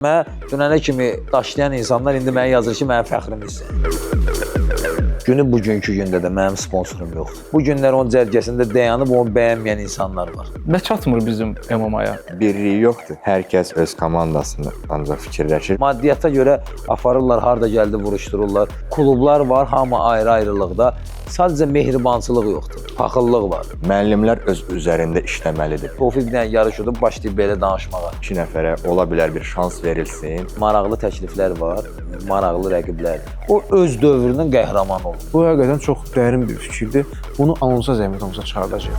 Mənə dünənə kimi daşlayan insanlar indi mənə yazır ki, mənim fəxrimizdir. Günü bugünkü gündə də mənim sponsorum yoxdur. Bu günlər onun cərgəsində dayanıb onu bəyənməyən insanlar var. Nə çatmır bizim MMA-ya? Birliyi yoxdur. Hər kəs öz komandasını ancaq fikirləşir. Maddiyyata görə aparırlar, harda gəldi vuruşdururlar. Klublar var, hamı ayrı-ayrılıqda. Sadəcə mehribançılıq yoxdur, paxıllıq var. Müəllimlər öz üzərində işləməlidir. Tofiqlə yarışıdıb başlayıb belə danışmağa. 2 nəfərə ola bilər bir şans verilsin. Maraqlı təkliflər var, maraqlı rəqiblərdir. O öz dövrünün qəhrəmanı olur. Bu həqiqətən çox dərin bir fikirdir. Bunu anonsa zəhmət olmasa çıxardacaq.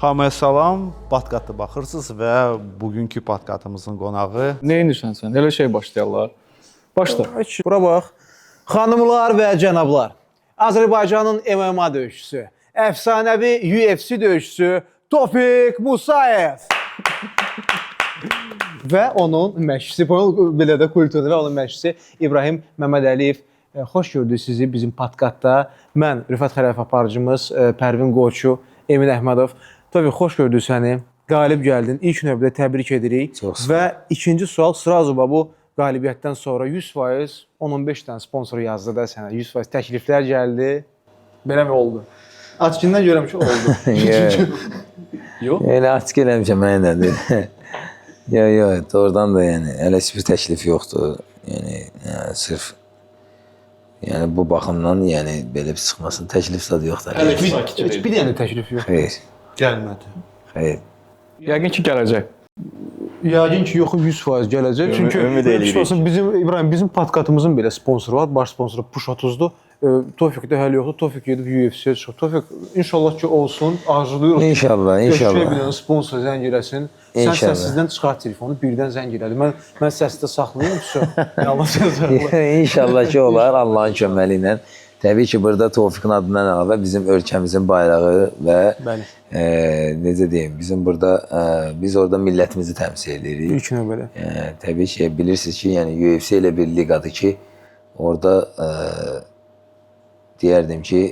Hamıya salam, podkastı baxırsınız və bugünkü podkastımızın qonağı Nə edirsən sən? Elə şey başlayarlar. Başla. Bura bax. Xanımlar və cənablar, Azərbaycanın MMA döyüşçüsü, əfsanəvi UFC döyüşçüsü Tofiq Musayev və onun məşqçisi, belə də kulturda və onun məşqçisi İbrahim Məmmədəliyev. Xoş gördük sizi bizim podkastda. Mən Rüfət Xələf aparıcımız, Pərvin Qoçu, Emin Əhmədov. Tofiq, xoş gördük səni. Qalib gəldin. İlk növbədə təbrik edirik. Və ikinci sual sırazu bu qalibiyyətdən sonra 100% 10-15 dənə sponsor yazdı da sənə. 100% təkliflər gəldi. Belə mi oldu? Açıqından görəm ki, oldu. Yox. Elə açıq eləmişəm mənə nədir? Yox, doğrudan da yəni hələ heç bir təklif yoxdur. Yəni sırf yəni bu baxımdan yəni belə bir çıxmasın təklif zad yoxdur. Heç bir dənə təklif yox. Xeyr. gəlmədi. Xeyr. Yəqin ki, gələcək. Yəqin ki, yox 100% gələcək. Çünki ümid edirik. Bizim İbrahim bizim podkastımızın belə sponsoru var. Baş sponsoru Push 30-dur. Tofiq də hələ yoxdur. Tofiq gedib UFC-yə çıxıb. Tofiq inşallah ki olsun. Arzuluyuruq. İnşallah, inşallah. Bir dənə sponsor zəng eləsin. Sən səssizdən çıxart telefonu, birdən zəng elədi. Mən səsdə saxlayım, yalan söz. İnşallah ki olar Allahın köməyi ilə. Təbii ki, burada Tofiqin adından əlavə bizim ölkəmizin bayrağı və necə deyim, bizim burada biz orada millətimizi təmsil edirik. İlk növbədə. Təbii ki, bilirsiniz ki, yəni UFC elə bir liqadır ki, orada deyərdim ki,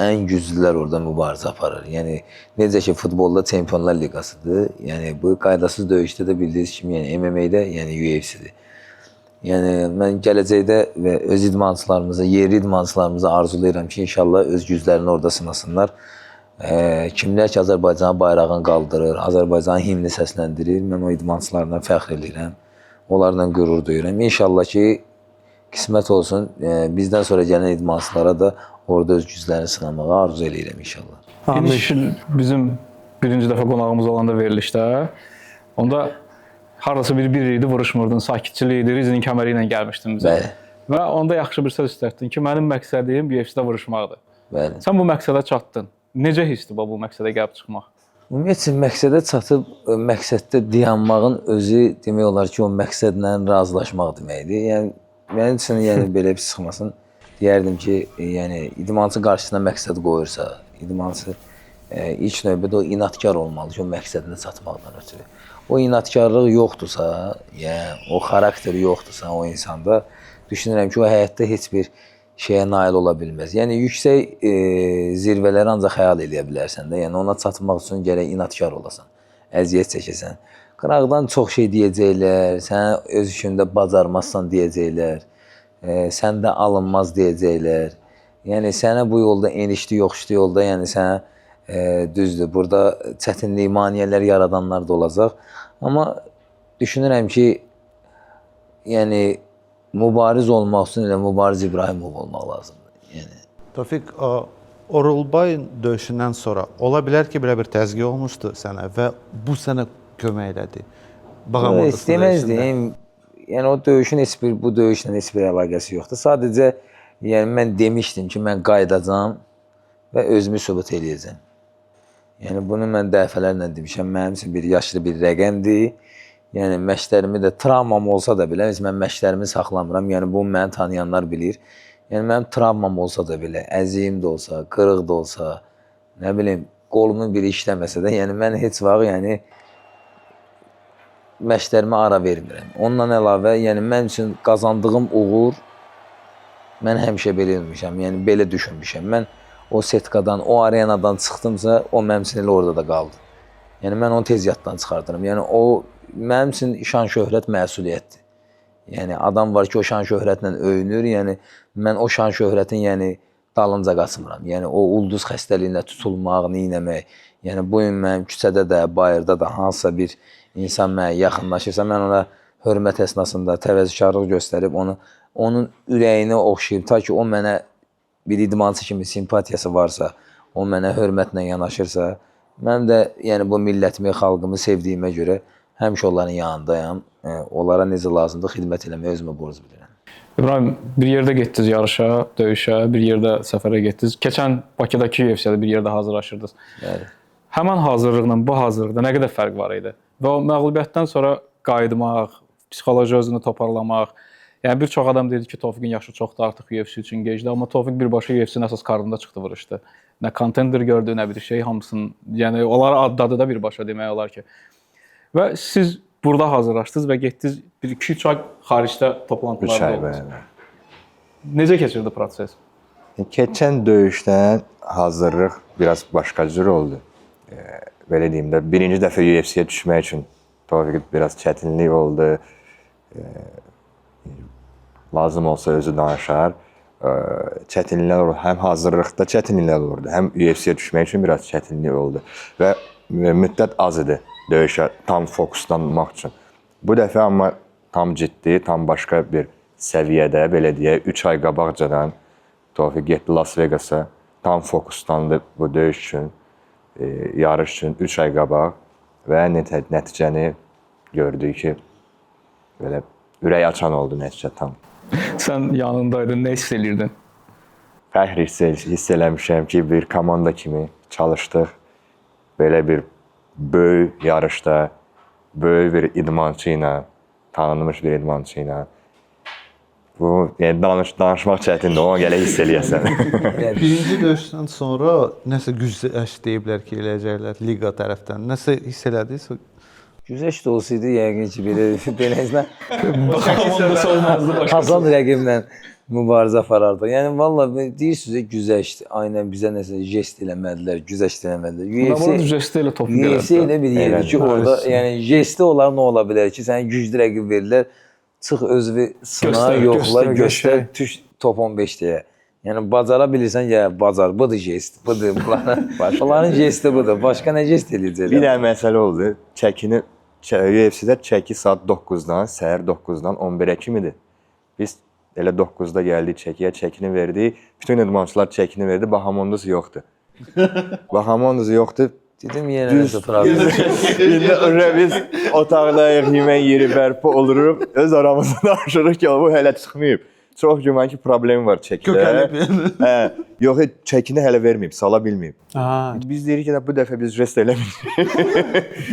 ən güclülər orada mübarizə aparır. Yəni necə ki, futbolda Çempionlar Liqasıdır. Yəni bu qaydasız döyüşdə də bildiyiniz kimi, yəni MMA-də, yəni UFC-dir. Yəni mən gələcəkdə və öz idmançılarımıza, yerli idmançılarımıza arzulayıram ki, inşallah öz güclərini orada sınasınlar. Kimlər ki, Azərbaycanın bayrağını qaldırır, Azərbaycanın himni səsləndirir, mən o idmançılarla fəxr edirəm, onlarla qürur duyuram. İnşallah ki, qismət olsun, bizdən sonra gələn idmançılara da orada öz güclərini sınamağa arzu edirəm inşallah. İniş bizim birinci dəfə qonağımız olanda verilişdə, onda hardasa bir idi, vuruşmurdun, sakitçilik idi, Rizinin kəməri ilə gəlmişdin bizə. Bəli. Və onda yaxşı bir söz istərdin ki, mənim məqsədim UFC-də vuruşmaqdır. Bəli. Sən bu məqsədə çatdın. Necə hissdir bu məqsədə gəlib çıxmaq? Ümumiyyətlə, məqsədə çatıb, məqsəddə dayanmağın özü demək olar ki, o məqsədlə razılaşmaq deməkdir. Yəni, mənim üçün belə bir çıxmasın, deyərdim ki, idmançı qarşısına məqsəd qoyursa, idmançı ilk növbədə o inatkar olmalı ki, o məqsədinə çatmaqdan ötürü. O inatkarlıq yoxdursa, o xarakteri yoxdursa o insanda, düşünürəm ki, o həyatda heç bir şeyə nail ola bilməz. Yəni, yüksək zirvələri ancaq xəyal edə bilərsən də. Yəni, ona çatmaq üçün gərək inatkar olasan, əziyyət çəkəsən. Qıraqdan çox şey deyəcəklər, sən öz işində bacarmazsan deyəcəklər, səndə alınmaz deyəcəklər. Yəni, sənə bu yolda enişli, yoxuşlu yolda, yəni sənə düzdür, burada çətinlik, maneələr yaradanlar da olacaq. Amma düşünürəm ki, yəni, mübariz olmaq üçün elə Mübariz İbrahimov olmaq lazımdır. Tofiq, Orulbay döyüşündən sonra ola bilər ki, belə bir təzyiq olmuşdu sənə və bu sənə kömək elədi. İstəməzdim. Yəni, o döyüşün bu döyüşlə heç bir əlaqəsi yoxdur. Sadəcə, mən demişdim ki, mən qaydacam və özümü sübut edəcəm. Yəni, bunu mən dəfələrlə demişəm, mənim üçün bir yaşlı bir rəqəmdir. Yəni, məşqlərimi də, travmam olsa da belə, mən məşqlərimi saxlamıram. Yəni, bunu məni tanıyanlar bilir. Yəni, mənim travmam olsa da belə, əziyim də olsa, qırıq da olsa, nə bilim, qolumun biri işləməsə də, yəni, mən heç vaxt, yəni, məşqlərimə ara vermirəm. Ondan əlavə, yəni, mən üçün qazandığım uğur, mən həmişə belə olmuşam, yəni, belə düşünmüşəm. Mən o setkadan, o arenadan çıxdımsa, o mənim üçün elə orada da qaldı. Yəni mən onu tez yaddan çıxardırım. Yəni o mənim üçün şan şöhrət məsuliyyətdir. Yəni adam var ki, o şan şöhrətlə öyünür. Yəni mən o şan şöhrətin dalınca qaçmıram. Yəni o ulduz xəstəliyinə tutulmaq, neynəmək. Yəni bu gün mənim küçədə də, bayırda da hansısa bir insan mənə yaxınlaşırsa, mən ona hörmət əsnasında təvəzzükarlıq göstərib onun ürəyinə oxşayıb, ta ki o mənə bir idmançı kimi simpatiyası varsa, o mənə hörmətlə yanaşırsa, mən də yəni bu millətimi, xalqımı sevdiyimə görə həmişə onların yanındayam. Onlara necə lazımdır xidmət eləməyə özümə borc bilirəm. İbrahim, bir yerdə getdiniz yarışa, döyüşə, bir yerdə səfərə getdiniz. Keçən Bakıdakı UFC-də bir yerdə hazırlaşırdınız. Bəli. Həmən hazırlıqla bu hazırlıqda nə qədər fərq var idi? Və o məğlubiyyətdən sonra qayıtmaq, psixoloji özünü toparlamaq. Yəni bir çox adam dedi ki, Tofiqin yaşı çoxdur, artıq UFC üçün gecdir, amma Tofiq birbaşa UFC-nin əsas kartında çıxdı, vuruşdu. Nə kontender gördü, nə bir şey, hamısının, yəni onları adladı da birbaşa demək olar ki. Və siz burada hazırlaşdınız və getdiniz 1-2-3 ay xaricdə toplantılarda oldunuz. Necə keçirdi proses? Keçən döyüşdən hazırlıq biraz başqa cür oldu. Belə deyim də, birinci dəfə UFC-yə düşmək üçün Tofiq biraz çətinlik oldu. Lazım olsa özü danışar. Çətinliklər oldu. Həm hazırlıqda çətinliklər olurdu, həm UFC-yə düşmək üçün biraz çətinlik oldu. Və müddət az idi döyüşə tam fokuslanmaq üçün. Bu dəfə amma tam ciddi, tam başqa bir səviyyədə, belə deyək, 3 ay qabaqcadan Tofiq getdi Las Vegas'a, tam fokuslandı bu döyüş üçün, yarış üçün 3 ay qabaq və nəticəni gördük ki, belə ürək açan oldu nəticə tam. Sən yanındaydın, nə hiss edirdin? Fəxr hiss eləmişəm ki, bir komanda kimi çalışdıq. Belə bir böyük yarışda, böyük bir idmançı ilə, tanınmış bir idmançı ilə. Bu, yəni danışmaq çətindir, ona gələ hiss eləyəsən. Birinci döyüşdən sonra nəsə güzəşt deyiblər ki, eləyəcəklər liqa tərəfdən. Nəsə hiss elədiniz? Güzəşt olsaydı yəqin ki, beləcə Komandası olmazdı başqa. Hasan rəqiblə mübarizə aparardı. Yəni vallahi deyirsiniz güzəşt, aynən bizə nəsə jest eləmədilər, güzəşt eləmədilər. Amma jesti ilə topu UFC elə bir yerdir ki, orada yəni jesti olar nə ola bilər ki, sənə güclü rəqib verirlər, çıx özünü sına, yoxla, göstər, düş top 15 deyə. Yəni bacara bilirsən, ya bacar, budur jest, budur. Onların jesti budur. Başqa nə jest eləyəcəklər? Bir dənə məsələ oldu. Çəkini UFC-də çəki saat 9-dan, səhər 9-dan 11-ə kimidir. Biz elə 9-da gəldik çəkiyə, çəkini verdik. Bütün idmançılar çəkini verdi, Bahamonduz yoxdur. Bahamonduz yoxdur. Dedim yenə nəsə problem. İndi biz otaqdayıq, yemək yeri bərpa oluruq. Öz aramızda danışırıq ki, bu hələ çıxmayıb. Çox güman ki, problemi var çəkidə. Yox, çəkini hələ verməyib, sala bilməyib. Biz deyirik ki, bu dəfə biz rest eləmirik.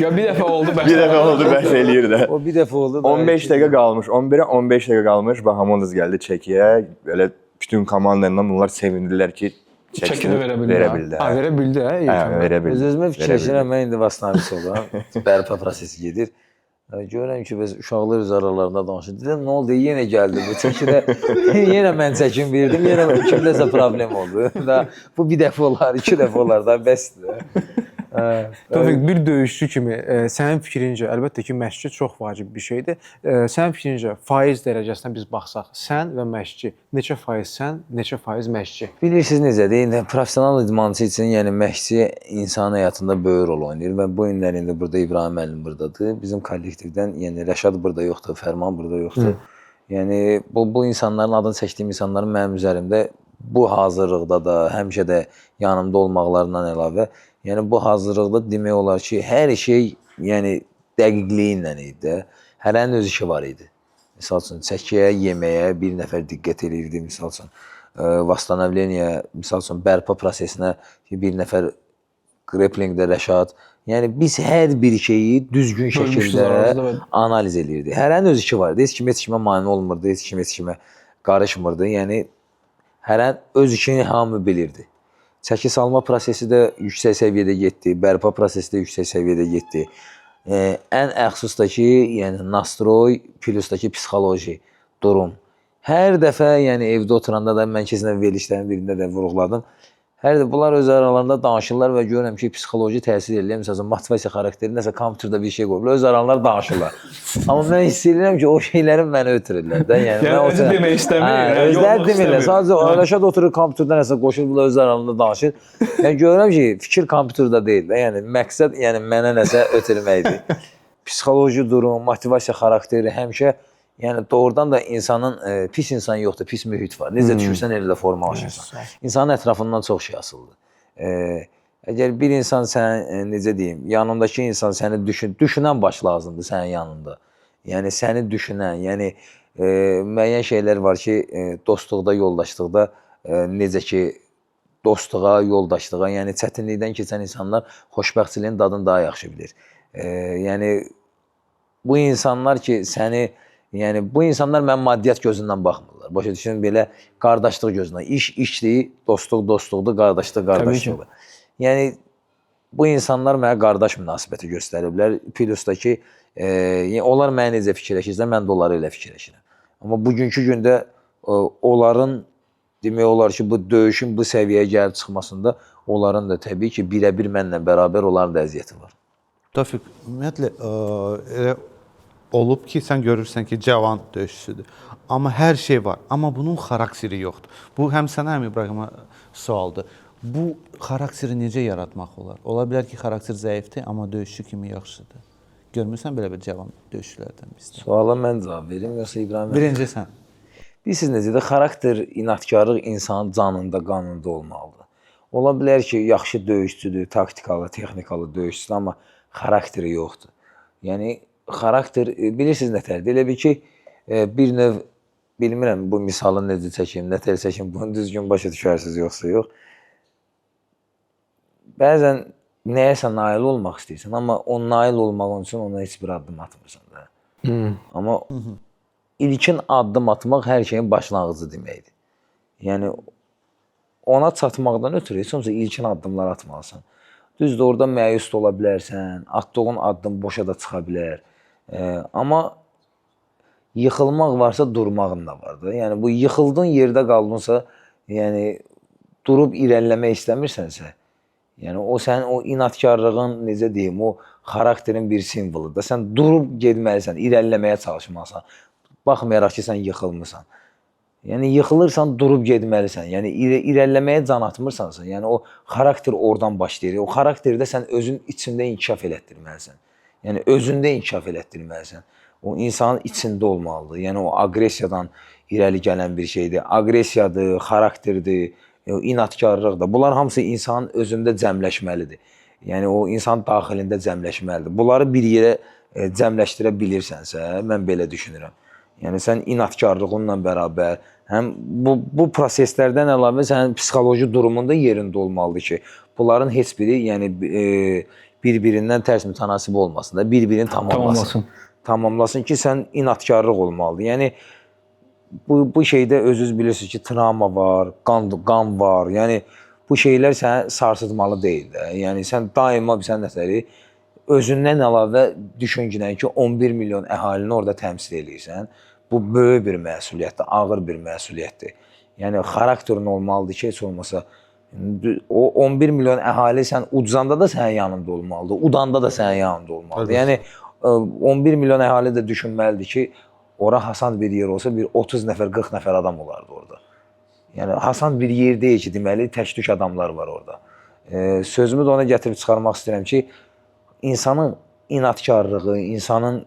Ya bir dəfə oldu bəhs. Bir dəfə oldu bəhs eləyir də. O bir dəfə oldu. 15 dəqiqə qalmış, 11-ə 15 dəqiqə qalmış. Bahamonduz gəldi çəkiyə. Belə bütün komandayla bunlar sevindilər ki, çəkini verə bildi. Verə bildi, hə? Verə bildi. Özümə fikirləşirəm, mən indi vastanavisi oluram. Bərpa prosesi gedir. Görürəm ki, biz uşaqlar öz aralarında danışır. Dedim, nə oldu? Yenə gəldi bu çəkidə. Yenə mən çəkim verdim, yenə kimdəsə problem oldu. Bu bir dəfə olar, 2 dəfə olar da bəsdir. Tofiq, bir döyüşçü kimi sənin fikrincə, əlbəttə ki, məşqçi çox vacib bir şeydir. Sənin fikrincə faiz dərəcəsinə biz baxsaq, sən və məşqçi, neçə faiz sən, neçə faiz məşqçi? Bilirsiniz necədir? İndi professional idmançı üçün, yəni məşqçi insan həyatında böyük rol oynayır və bu günlərində burada İbrahim müəllim burdadır. Bizim kollektivdən, yəni Rəşad burada yoxdur, Fərman burada yoxdur. Yəni bu insanların adını çəkdiyim insanların mənim üzərimdə bu hazırlıqda da, həmişə də yanımda olmaqlarından əlavə, yəni bu hazırlıqda demək olar ki, hər şey yəni dəqiqliyi ilə idi də. Hərənin öz işi var idi. Misal üçün çəkiyə, yeməyə bir nəfər diqqət edirdi, misal üçün vastanavleniya, misal üçün bərpa prosesinə bir nəfər graplingdə Rəşad. Yəni biz hər bir şeyi düzgün şəkildə analiz edirdi. Hərənin öz işi var idi. Heç kim heç kimə mane olmurdu, heç kim heç kimə qarışmırdı. Yəni hərən öz işini hamı bilirdi. Çəki salma prosesi də yüksək səviyyədə getdi, bərpa prosesi də yüksək səviyyədə getdi. Ən əxsusdakı, yəni nastroy, plusdakı psixoloji durum. Hər dəfə, yəni evdə oturanda da mən keçən verilişlərin birində də vurğuladım. Hər də bunlar öz aralarında danışırlar və görürəm ki, psixoloji təsir eləyir. Məsələn, motivasiya xarakteri nəsə kompüterdə bir şey qoyublar, öz aralarında danışırlar. Amma mən hiss edirəm ki, o şeyləri mənə ötürürlər də. Yəni mən özü demək istəmir. Özləri demirlər. Sadəcə öyləşə oturur kompüterdə nəsə qoşur, bunlar öz aralarında danışır. Yəni görürəm ki, fikir kompüterdə deyil də. Yəni məqsəd yəni mənə nəsə ötürməkdir. Psixoloji durum, motivasiya xarakteri həmişə yəni doğrudan da insanın pis insan yoxdur, pis mühit var. Necə düşürsən elə də formalaşırsan. İnsanın ətrafından çox şey asılıdır. Əgər bir insan sən necə deyim, yanındakı insan səni düşünən baş lazımdır sənin yanında. Yəni səni düşünən, yəni müəyyən şeylər var ki, dostluqda, yoldaşlıqda necə ki dostluğa, yoldaşlığa, yəni çətinlikdən keçən insanlar xoşbəxtçiliyin dadını daha yaxşı bilir. Yəni bu insanlar ki səni yəni bu insanlar mən maddiyyat gözündən baxmırlar. Başa düşün belə qardaşlıq gözündən. İş işdir, dostluq dostluqdur, qardaşlıq qardaşlıqdır. Yəni bu insanlar mənə qardaş münasibəti göstəriblər. Plus da ki, onlar mənə necə fikirləşirsə, mən də onları elə fikirləşirəm. Amma bugünkü gündə onların demək olar ki, bu döyüşün bu səviyyəyə gəlib çıxmasında onların da təbii ki, birə-bir mənlə bərabər onların da əziyyəti var. Tofiq, ümumiyyətlə elə olub ki, sən görürsən ki, cavan döyüşçüdür. Amma hər şey var. Amma bunun xarakteri yoxdur. Bu həm sənə, həm İbrahimə sualdır. Bu xarakteri necə yaratmaq olar? Ola bilər ki, xarakter zəifdir, amma döyüşçü kimi yaxşıdır. Görmürsən belə bir cavan döyüşçülərdən bizdə? Suala mən cavab verim, yoxsa İbrahim? Birinci sən. Bilirsiniz necədir? Xarakter, inadkarlıq insanın canında, qanında olmalıdır. Ola bilər ki, yaxşı döyüşçüdür, taktikalı, texnikalı döyüşçüdür, amma xarakteri yoxdur. Yəni xarakter bilirsiniz nətərdir? Elə bir ki, bir növ bilmirəm bu misalı necə çəkim, nətər çəkim, bunu düzgün başa düşərsiniz yoxsa yox. Bəzən nəyəsə nail olmaq istəyirsən, amma o nail olmağın üçün ona heç bir addım atmırsan da. Amma ilkin addım atmaq hər şeyin başlanğıcı deməkdir. Yəni ona çatmaqdan ötürü heç olmasa ilkin addımlar atmalısan. Düzdür, orada məyus da ola bilərsən, atdığın addım boşa da çıxa bilər. Amma yıxılmaq varsa durmağın da var da. Yəni bu yıxıldığın yerdə qaldınsa, yəni durub irəliləmək istəmirsənsə, yəni o sənin o inadkarlığın, necə deyim, o xarakterin bir simvoludur. Sən durub getməlisən, irəliləməyə çalışmalısan. Baxmayaraq ki, sən yıxılmısan. Yəni yıxılırsan, durub getməlisən. Yəni irəliləməyə can atmırsansa, yəni o xarakter oradan başlayır. O xarakterdə sən özün içində inkişaf elətdirməlisən. Yəni özündə inkişaf elətdirməlisən. O insanın içində olmalıdır. Yəni o aqressiyadan irəli gələn bir şeydir. Aqressiyadır, xarakterdir, inadkarlıqdır. Bunlar hamısı insanın özündə cəmləşməlidir. Yəni o insan daxilində cəmləşməlidir. Bunları bir yerə cəmləşdirə bilirsənsə, mən belə düşünürəm. Yəni sən inadkarlığınla bərabər, həm bu proseslərdən əlavə sənin psixoloji durumun da yerində olmalıdır ki, bunların heç biri yəni bir-birindən tərs mütənasib olmasın da, bir-birini tamamlasın. Tamamlasın ki, sən inadkarlıq olmalıdır. Yəni bu şeydə özünüz bilirsiniz ki, travma var, qan var. Yəni bu şeylər səni sarsıtmalı deyil də. Yəni sən daima sən nəsəri özündən əlavə düşüncünən ki, 11 milyon əhalini orada təmsil edirsən. Bu böyük bir məsuliyyətdir, ağır bir məsuliyyətdir. Yəni xarakterin olmalıdır ki, heç olmasa o 11 milyon əhali sən udzanda da sənin yanında olmalıdır, udanda da sənin yanında olmalıdır. Yəni 11 milyon əhali də düşünməlidir ki, ora Hasan bir yer olsa bir 30 nəfər, 40 nəfər adam olardı orada. Yəni Hasan bir yer deyil ki, deməli tək-tük adamlar var orada. Sözümü də ona gətirib çıxarmaq istəyirəm ki, insanın inadkarlığı, insanın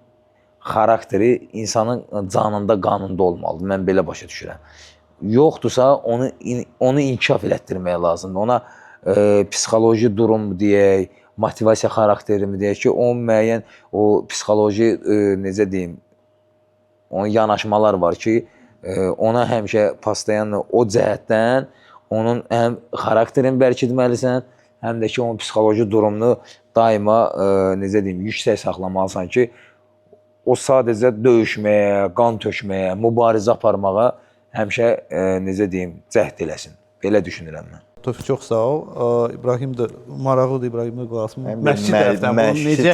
xarakteri insanın canında, qanında olmalıdır. Mən belə başa düşürəm. Yoxdursa onu inkişaf elətdirmək lazımdır. Ona psixoloji durum deyək, motivasiya xarakteri mi deyək ki, onun müəyyən o psixoloji necə deyim, onun yanaşmalar var ki, ona həmişə pastayan o cəhətdən onun həm xarakterini bərkitməlisən, həm də ki, onun psixoloji durumunu daima necə deyim, yüksək saxlamalısan ki, o sadəcə döyüşməyə, qan tökməyə, mübarizə aparmağa həmişə necə deyim, cəhd eləsin. Belə düşünürəm mən. Tofiq, çox sağ ol. İbrahim də maraqlıdır, İbrahim də qulaqsın. Məşqçi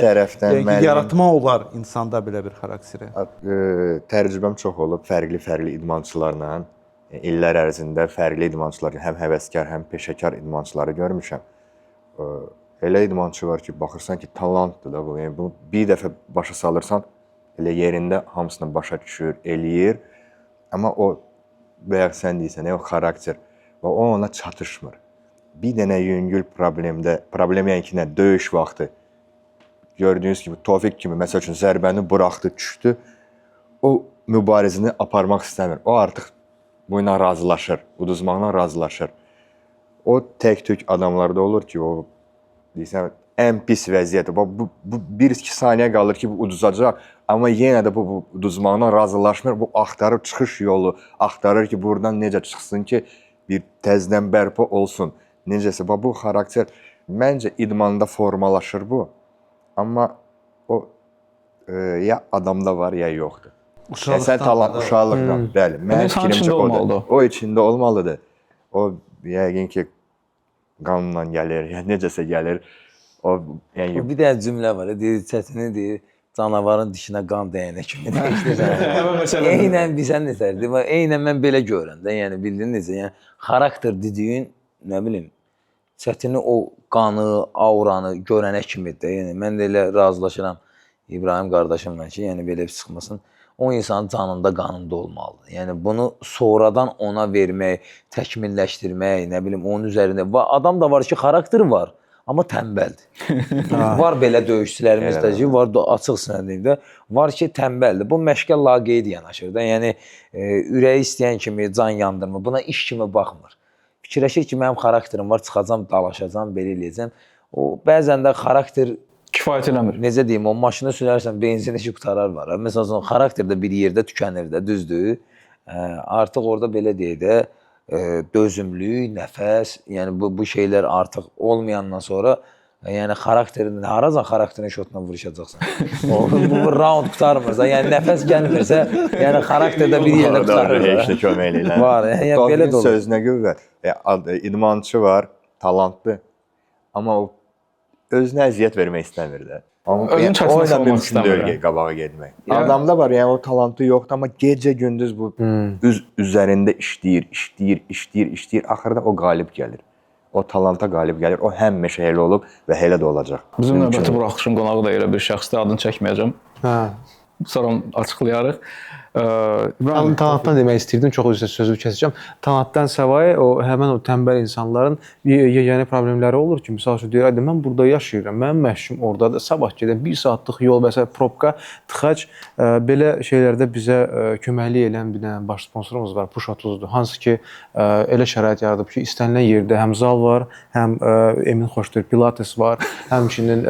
tərəfdən necə yaratma olar insanda belə bir xarakteri? Təcrübəm çox olub fərqli-fərqli idmançılarla. illər ərzində fərqli idmançılar, həm həvəskar, həm peşəkar idmançıları görmüşəm. Elə idmançı var ki, baxırsan ki, talantdır da bu. Yəni bunu bir dəfə başa salırsan, elə yerində hamısını başa düşür, eləyir. Amma o bayaq sən deyirsən, o xarakter və o ona çatışmır. Bir dənə yüngül problem yəni ki, nə döyüş vaxtı gördüyünüz kimi Tofiq kimi məsəl üçün zərbəni buraxdı, düşdü. O mübarizəni aparmaq istəmir. O artıq bu ilə razılaşır, uduzmaqla razılaşır. O tək-tük adamlarda olur ki, o deyirsən, ən pis vəziyyət. Bu 1-2 saniyə qalır ki, bu uduzacaq, amma yenə də bu uduzmaqla razılaşmır. Bu axtarır çıxış yolu, axtarır ki, buradan necə çıxsın ki, bir təzədən bərpa olsun. Necəsə, bu xarakter məncə idmanda formalaşır bu. Amma o ya adamda var, ya yoxdur. Uşaqlıqdan, bəli. Mənim fikrimcə odur. O içində olmalıdır. O yəqin ki, qanunla gəlir, ya necəsə gəlir. O yəni Bir də cümlə var, deyir çətini deyir, canavarın dişinə qan dəyənə kimi deyir. Eynən bizən nətərdir? Eynən mən belə görürəm də, yəni bildin necə? Yəni xarakter dediyin, nə bilim, çətini o qanı, auranı görənə kimidir. Yəni mən də elə razılaşıram İbrahim qardaşımla ki, yəni belə bir çıxmasın. O insanın canında, qanında olmalıdır. Yəni bunu sonradan ona vermək, təkmilləşdirmək, nə bilim, onun üzərində. Adam da var ki, xarakteri var, amma tənbəldir. Var belə döyüşçülərimiz də ki, var açıq sənədində, var ki, tənbəldir. Bu məşqə laqeyd yanaşır da. Yəni ürəyi istəyən kimi can yandırmır, buna iş kimi baxmır. Fikirləşir ki, mənim xarakterim var, çıxacam, dalaşacam, belə eləyəcəm. O bəzən də xarakter kifayət eləmir. Necə deyim, o maşını sürərsən, benzin işi qutarar var. Məsələn, xarakter də bir yerdə tükənir də, düzdür. Artıq orada belə deyək də, dözümlük, nəfəs, yəni bu şeylər artıq olmayandan sonra, yəni xarakterin, haracan xarakterin şotla vuruşacaqsan. Bu round qutarmırsa, yəni nəfəs gəlmirsə, yəni xarakterdə bir yerdə qutarır. Heç də kömək eləyir. Var, yəni belə də olur. Sözünə qüvvət. İdmançı var, talantlı, amma o özünə əziyyət vermək istəmir də. Özünü çatışdırmaq istəmir. Qabağa getmək. Adamda var, yəni o talantı yoxdur, amma gecə-gündüz bu üzərində işləyir. Axırda o qalib gəlir. O talanta qalib gəlir. O həmişə elə olub və elə də olacaq. Bizim növbəti buraxışın qonağı da elə bir şəxsdir, adını çəkməyəcəm. Sonra açıqlayarıq. Talantdan demək istəyirdim, çox üzrə sözü kəsəcəm. Talantdan savayı həmin o tənbəl insanların yeganə problemləri olur ki, məsəl üçün deyir, mən burada yaşayıram, mənim məşqim ordadır, sabah gedən 1 saatlıq yol, məsələn, probka, tıxac, belə şeylərdə bizə köməklik edən bir dənə baş sponsorumuz var, Push 30-dur. Hansı ki, elə şərait yaradıb ki, istənilən yerdə həm zal var, həm Emin xoşdur, pilates var, həmçinin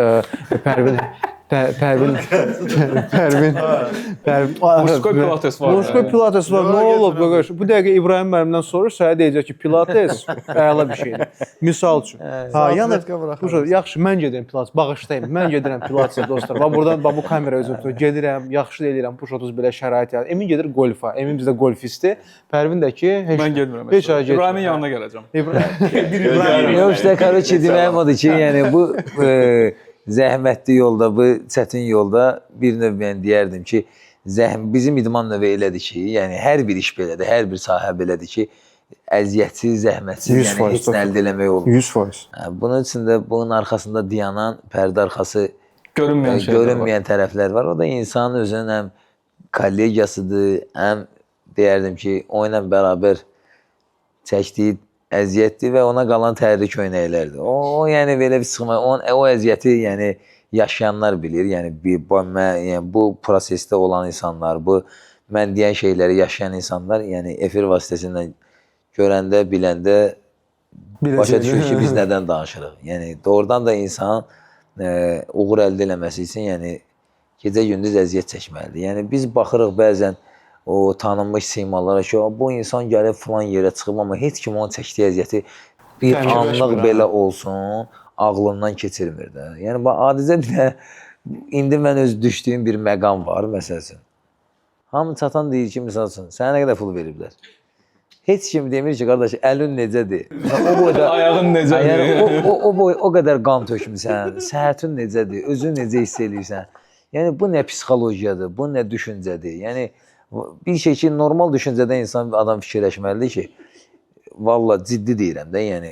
Pərvin Muskoy pilates var. Muskoy pilates var. Nə olub qardaş? Bu dəqiqə İbrahim müəllimdən soruş, sənə deyəcək ki, pilates əla bir şeydir. Misal üçün. Yəni yaxşı, mən gedirəm pilates, bağışlayın. Mən gedirəm pilates dostlar. Bax buradan bu kamera özüm tutur. Gedirəm, yaxşı da eləyirəm. Push 30 belə şərait yarar. Emin gedir golfa. Emin bizdə golfistdir. Pərvin də ki, mən getmirəm. Heç ara getmir. İbrahimin yanına gələcəm. İbrahim. Yox, işte korоче deməyim odur ki, yəni bu zəhmətli yolda, bu çətin yolda bir növ mən deyərdim ki, bizim idman növü elədir ki, yəni hər bir iş belədir, hər bir sahə belədir ki, əziyyətsiz, zəhmətsiz, yəni heç nə əldə eləmək olmur. 100%. Bunun üçün də bunun arxasında dayanan, pərdə arxası görünməyən tərəflər var. O da insanın özünün həm kollegiyasıdır, həm deyərdim ki, o ilə bərabər çəkdiyi əziyyətdir və ona qalan təhrik köynəklərdir. O yəni belə bir çıxma, o əziyyəti yəni yaşayanlar bilir. Yəni bu prosesdə olan insanlar, bu mən deyən şeyləri yaşayan insanlar, yəni efir vasitəsilə görəndə, biləndə başa düşür ki, biz nədən danışırıq. Yəni doğrudan da insan uğur əldə eləməsi üçün yəni gecə-gündüz əziyyət çəkməlidir. Yəni biz baxırıq bəzən o tanınmış simalara ki, bu insan gəlib filan yerə çıxıb, amma heç kim onun çəkdiyi əziyyəti bir anlıq belə olsun, ağlından keçirmir də. Yəni, adicə bir də, indi mən öz düşdüyüm bir məqam var, məsəl üçün. Hamı çatan deyir ki, misal üçün, sənə nə qədər pul veriblər? Heç kim demir ki, qardaş, əlin necədir? Ayağın necədir? O qədər qan tökmüsən, səhətin necədir, özün necə hiss edirsən? Yəni, bu nə psixologiyadır, bu nə düşüncədir? Yəni, Bir şey ki, normal düşüncədə insan, adam fikirləşməlidir ki, valla ciddi deyirəm də, yəni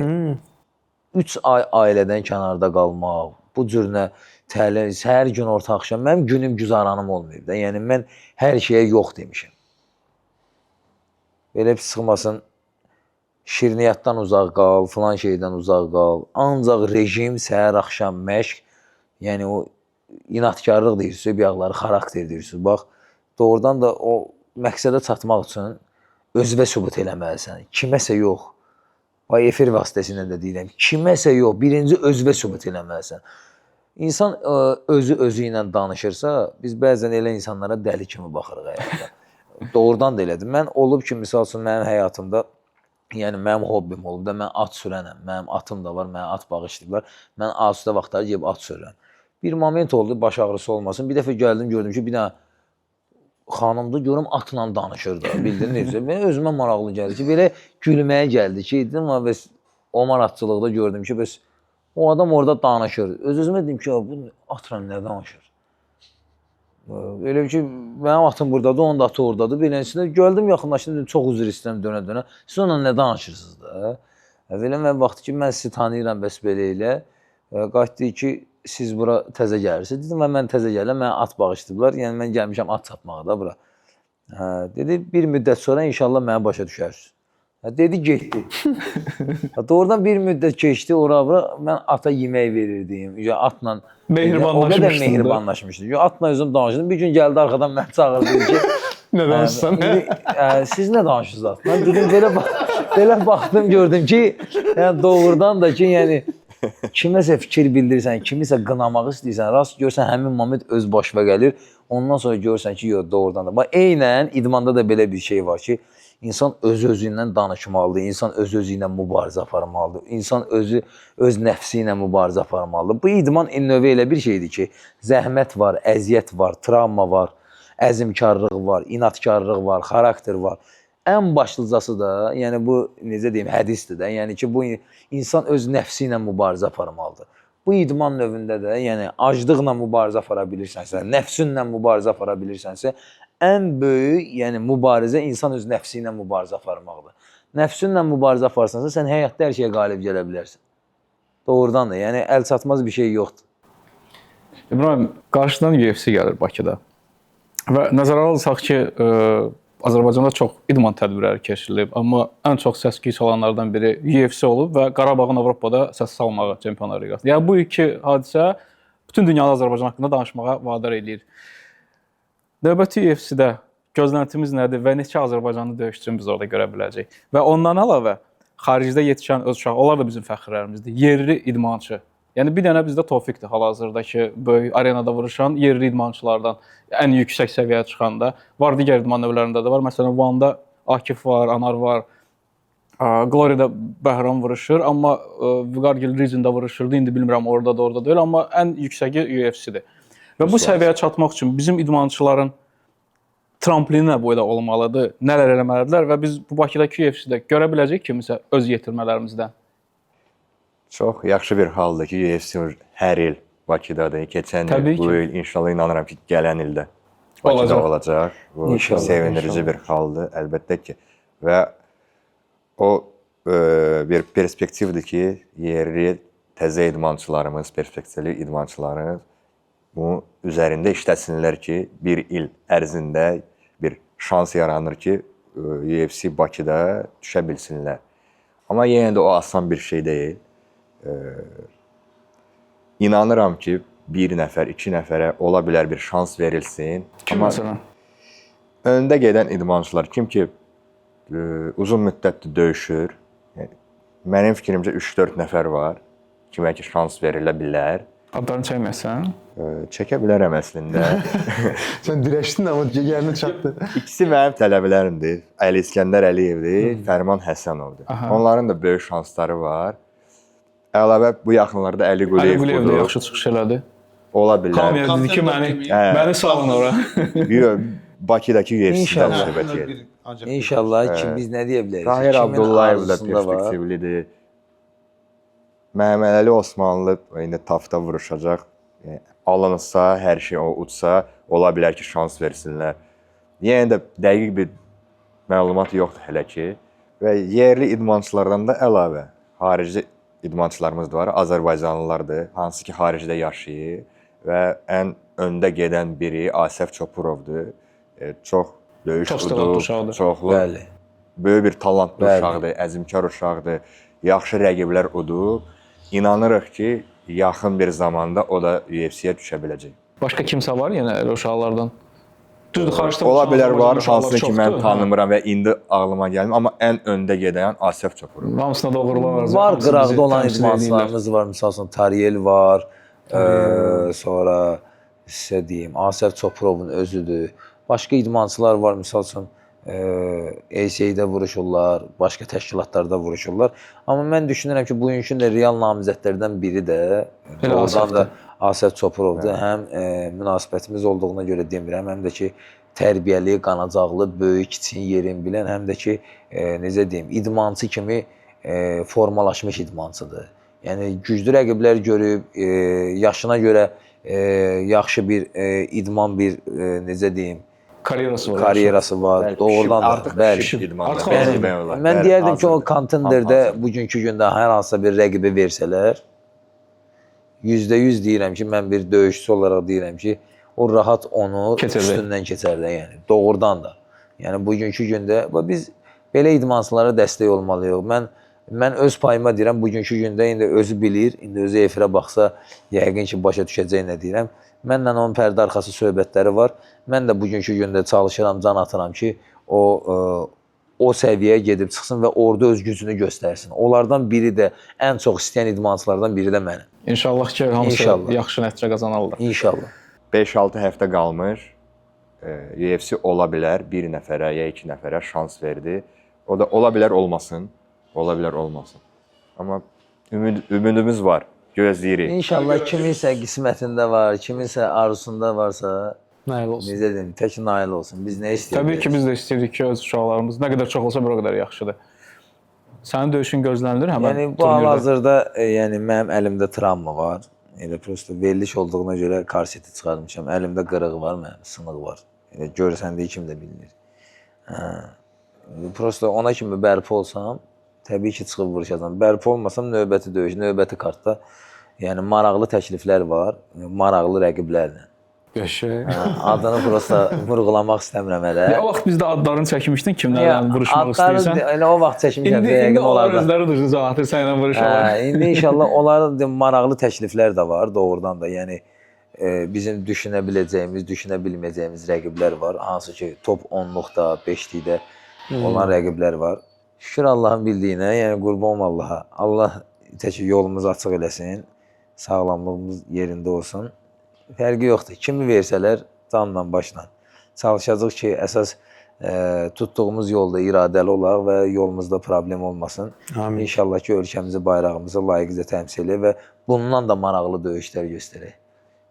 3 ay ailədən kənarda qalmaq, bu cür nə təlim, hər gün orta axşam, mənim günüm güzaranım olmayıb da. Yəni mən hər şeyə yox demişəm. Belə pis çıxmasın, şirniyyatdan uzaq qal, filan şeydən uzaq qal. Ancaq rejim, səhər, axşam, məşq, yəni o inatkarlıq deyirsiniz, bir xarakter deyirsiniz. Bax, doğrudan da o məqsədə çatmaq üçün özünə sübut eləməlisən. Kiməsə yox. Bax, efir vasitəsilə də deyirəm. Kiməsə yox, birinci özünə sübut eləməlisən. İnsan özü ilə danışırsa, biz bəzən elə insanlara dəli kimi baxırıq həyatda. Doğrudan da elədir. Mən olub ki, misal üçün mənim həyatımda, yəni mənim hobbim olub da, mən at sürənəm. Mənim atım da var, mənə at bağışlayıblar. Mən asudə vaxtları gəlib at sürürəm. Bir moment oldu, baş ağrısı olmasın. Bir dəfə gəldim, gördüm ki, bir dənə xanımda görüm atla danışır da, bildin necə? Mən özümə maraqlı gəldi ki, belə gülməyə gəldi ki, dedim, bəs o maratçılıqda gördüm ki, bəs o adam orada danışır. Öz-özümə dedim ki, bu atla nə danışır? Elə ki, mənim atım buradadır, onun da atı oradadır. Beləncəsində gəldim, yaxınlaşdım, dedim, çox üzr istəyirəm dönə-dönə. Siz onunla nə danışırsınız da? Belə mən vaxtı ki, mən sizi tanıyıram, bəs belə elə. Qayıtdı ki, siz bura təzə gəlirsiniz. Dedim, mən təzə gələm, mənə at bağışlayıblar. Yəni, mən gəlmişəm at satmağa da bura. Dedi, bir müddət sonra inşallah mənə başa düşərsiniz. Dedi, getdi. Doğrudan bir müddət keçdi, ora-bura mən ata yemək verirdim. Atla o qədər mehribanlaşmışdı. Atla özüm danışırdım. Bir gün gəldi arxadan məni çağırdı dedi ki, nə danışsan? Siz nə danışırsınız atla? Mən dedim, belə baxdım, gördüm ki, yəni doğrudan da ki, yəni kiməsə fikir bildirirsən, kimisə qınamaq istəyirsən, rast görsən həmin moment öz başına gəlir. Ondan sonra görürsən ki, yox, doğrudan da. Bax, eynən idmanda da belə bir şey var ki, İnsan öz-özü ilə danışmalıdır, insan öz-özü ilə mübarizə aparmalıdır, insan öz nəfsi ilə mübarizə aparmalıdır. Bu idman növü elə bir şeydir ki, zəhmət var, əziyyət var, travma var, əzmkarlıq var, inatkarlıq var, xarakter var. Ən başlıcası da, yəni bu necə deyim, hədisdir də, yəni ki, bu insan öz nəfsi ilə mübarizə aparmalıdır. Bu idman növündə də, yəni aclıqla mübarizə apara bilirsənsə, nəfsinlə mübarizə apara bilirsənsə, ən böyük, yəni mübarizə insan öz nəfsi ilə mübarizə aparmaqdır. Nəfsinlə mübarizə aparsansa, sən həyatda hər şeyə qalib gələ bilərsən. Doğrudan da, yəni əl çatmaz bir şey yoxdur. İbrahim, qarşıdan UFC gəlir Bakıda. Və nəzərə alsaq ki, Azərbaycanda çox idman tədbirləri keçirilib, amma ən çox səs-küy salanlardan biri UFC olub və Qarabağın Avropada səs salmağı Çempionlar Liqası. Yəni bu iki hadisə bütün dünyada Azərbaycan haqqında danışmağa vadar eləyir. Növbəti UFC-də gözləntimiz nədir və neçə Azərbaycanlı döyüşçünü biz orada görə biləcəyik? Və ondan əlavə xaricdə yetişən öz uşaq, onlar da bizim fəxrlərimizdir. Yerli idmançı. Yəni bir dənə bizdə Tofiqdir hal-hazırdakı böyük arenada vuruşan yerli idmançılardan ən yüksək səviyyəyə çıxanda. Var digər idman növlərində də var. Məsələn, Van'da Akif var, Anar var. Glorya'da Bəhram vuruşur, amma Vigargil Rizində vuruşurdu. İndi bilmirəm orada da, orada deyil, amma ən yüksəyi UFC-dir. Və bu səviyyəyə çatmaq üçün bizim idmançıların tramplini nə boyda olmalıdır, nələr eləməlidirlər və biz bu Bakıdakı UFC-də görə biləcəyik kimisə öz yetirmələrimizdən. Çox yaxşı bir haldır ki, UFC hər il Bakıdadır. Keçən il, bu il inşallah inanıram ki, gələn ildə Bakıda olacaq. Bu sevindirici bir haldır, əlbəttə ki. Və o bir perspektivdir ki, yerli təzə idmançılarımız, perspektivli idmançılarımız bunun üzərində işləsinlər ki, bir il ərzində bir şans yaranır ki, UFC Bakıda düşə bilsinlər. Amma yenə də o asan bir şey deyil. İnanıram ki, bir nəfər, iki nəfərə ola bilər bir şans verilsin. Kim məsələn? Öndə gedən idmançılar, kim ki uzun müddətdir döyüşür, mənim fikrimcə 3-4 nəfər var, kimə ki şans verilə bilər. Adlarını çəkməsən? Çəkə bilərəm əslində. Sən dirəşdin, amma gərini çatdı. İkisi mənim tələbələrimdir. Əli İskəndər Əliyevdir, Fərman Həsənovdur. Onların da böyük şansları var. Əlavə bu yaxınlarda Əli Quliyev budur. Yaxşı çıxış elədi. Ola bilər. Kamil dedi ki, məni salın ora. Bakıdakı UFC-dən söhbət gedir. İnşallah ki, biz nə deyə bilərik? Tahir Abdullayev da perspektivlidir. Məhəmməd Əli Osmanlı indi TAF-da vuruşacaq. Alınsa, hər şey o uçsa, ola bilər ki, şans versinlər. yenə də dəqiq bir məlumat yoxdur hələ ki və yerli idmançılardan da əlavə xarici idmançılarımız da var. Azərbaycanlılardır, hansı ki xaricdə yaşayır və ən öndə gedən biri Asəf Çopurovdur. Çox döyüş Çox talantlı udub, uşaqdır. çoxlu Bəli. böyük bir talantlı Bəli. uşaqdır, əzmkar uşaqdır, yaxşı rəqiblər udub. İnanırıq ki, yaxın bir zamanda o da UFC-yə düşə biləcək. Başqa kimsə var yenə elə uşaqlardan? Düzdür, xaricdə Ola bilər var, uşaqlar hansı ki mən çoxdur. tanımıram və indi ağlıma gəlmir, amma ən öndə gedən Asəf Çopurov. Hamısına da uğurlar Var hamısı bizi qıraqda olan təmsil idmançılarımız var. Misal üçün Tariyel var. Sonra sizə deyim, Asəf Çopurovun özüdür. Başqa idmançılar var. Misal üçün ACA-də vuruşurlar, başqa təşkilatlarda vuruşurlar. Amma mən düşünürəm ki, bugünkü də real namizədlərdən biri də Elə oradan da Asəfdir. Asəf Çopurovdur. Həm münasibətimiz olduğuna görə demirəm, həm də ki tərbiyəli, qanacaqlı, böyük, kiçik yerin bilən, həm də ki necə deyim, idmançı kimi formalaşmış idmançıdır. Yəni güclü rəqiblər görüb, yaşına görə yaxşı bir idman bir necə deyim, Karyerası var. karyerası var. Doğrudan da artıq bəli. şık idman. Artıq Bəli, Mən deyərdim ki, o kontenderdə hazırdır. bugünkü gündə hər hansısa bir rəqibi versələr, %100 deyirəm ki, mən bir döyüşçü olaraq deyirəm ki, o rahat onu Keçəcək. üstündən keçər də, yəni doğrudan da. Yəni bugünkü gündə biz belə idmançılara dəstək olmalıyıq. Mən öz payıma deyirəm, bugünkü gündə indi özü bilir, indi özü efirə baxsa, yəqin ki, başa düşəcək nə deyirəm. Mənlə onun pərdə arxası söhbətləri var. Mən də bugünkü gündə çalışıram, can atıram ki, o səviyyəyə gedib çıxsın və orada öz gücünü göstərsin. Onlardan biri də, ən çox istəyən idmançılardan biri də mənim. İnşallah ki, hamısı İnşallah. yaxşı nəticə qazanarlar. İnşallah. 5-6 həftə qalmış. UFC ola bilər, bir nəfərə ya iki nəfərə şans verdi. O da ola bilər olmasın. Ola bilər olmasın. Amma ümidimiz var. Gözləyirik. İnşallah kiminsə qismətində var, kiminsə arzusunda varsa, Nail olsun. necə deyim, tək nail olsun. Biz nə istəyirik? Təbii ki, biz də istəyirik ki, öz uşaqlarımız nə qədər çox olsa bir o qədər yaxşıdır. Sənin döyüşün gözlənilir həmin Yəni bu hal-hazırda yəni mənim əlimdə travma var. Elə prosta veriliş olduğuna görə karseti çıxarmışam. Əlimdə qırıq var, mənim sınıq var. Elə görsən də kim də bilinir. Prosta ona kimi bərpa olsam, təbii ki, çıxıb vuruşacam. Bərpa olmasam növbəti döyüş, növbəti kartda yəni maraqlı təkliflər var, maraqlı rəqiblərlə. Qəşəng. Adını prosta vurğulamaq istəmirəm hələ. O vaxt biz də adlarını çəkmişdin, kimlərlə vuruşmaq adları istəyirsən. elə o vaxt çəkmişəm. İndi yəqin onlar onlardan. özləri düzgün cavabdır, sənlə vuruşarlar. İndi inşallah onların maraqlı təkliflər də var doğrudan da. Yəni bizim düşünə biləcəyimiz, düşünə bilməyəcəyimiz rəqiblər var. Hansı ki top 10-luqda, 5-likdə olan rəqiblər var. Şükür Allahın bildiyinə, yəni qurban Allaha. Allah tək yolumuzu açıq eləsin. Sağlamlığımız yerində olsun. Fərqi yoxdur. Kimi versələr canla başla. Çalışacağıq ki, əsas tutduğumuz yolda iradəli olaq və yolumuzda problem olmasın. Amin. İnşallah ki, ölkəmizi, bayrağımızı layiqicə təmsil edək və bundan da maraqlı döyüşlər göstərək.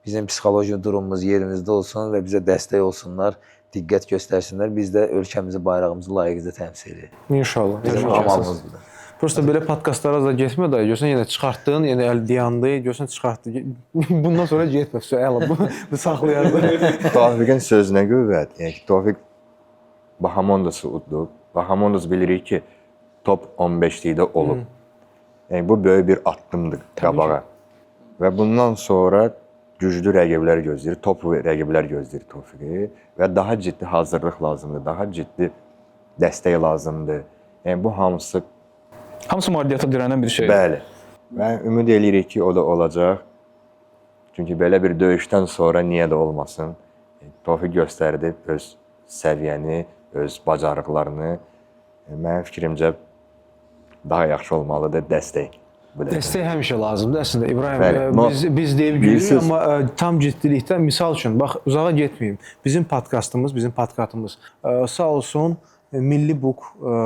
Bizim psixoloji durumumuz yerimizdə olsun və bizə dəstək olsunlar, diqqət göstərsinlər. Biz də ölkəmizi, bayrağımızı layiqicə təmsil edək. İnşallah. Bizim amalımızdır. Prosta belə podkastlara da getmə də, görsən yenə çıxartdın, yenə əl dayandı, görsən çıxartdı. Bundan sonra getmə, əla bu saxlayardı. Tofiqin sözünə qüvvət. Yəni ki, Tofiq Bahamondası uddu. Bahamondas bilirik ki, top 15-likdə olub. Yəni bu böyük bir addımdır qabağa. Və bundan sonra güclü rəqiblər gözləyir, top rəqiblər gözləyir Tofiqi və daha ciddi hazırlıq lazımdır, daha ciddi dəstək lazımdır. Yəni bu hamısı Maddiyyata dirənən bir şeydir. bəli. Və ümid eləyirik ki, o da olacaq. Çünki belə bir döyüşdən sonra niyə də olmasın? Tofiq göstərdi öz səviyyəni, öz bacarıqlarını. Mənim fikrimcə daha yaxşı olmalıdır dəstək. Dəstək həmişə lazımdır əslində İbrahim. Bəli, Biz deyib gülürük, amma tam ciddilikdə misal üçün bax uzağa getməyim. Bizim podkastımız sağ olsun Milli Book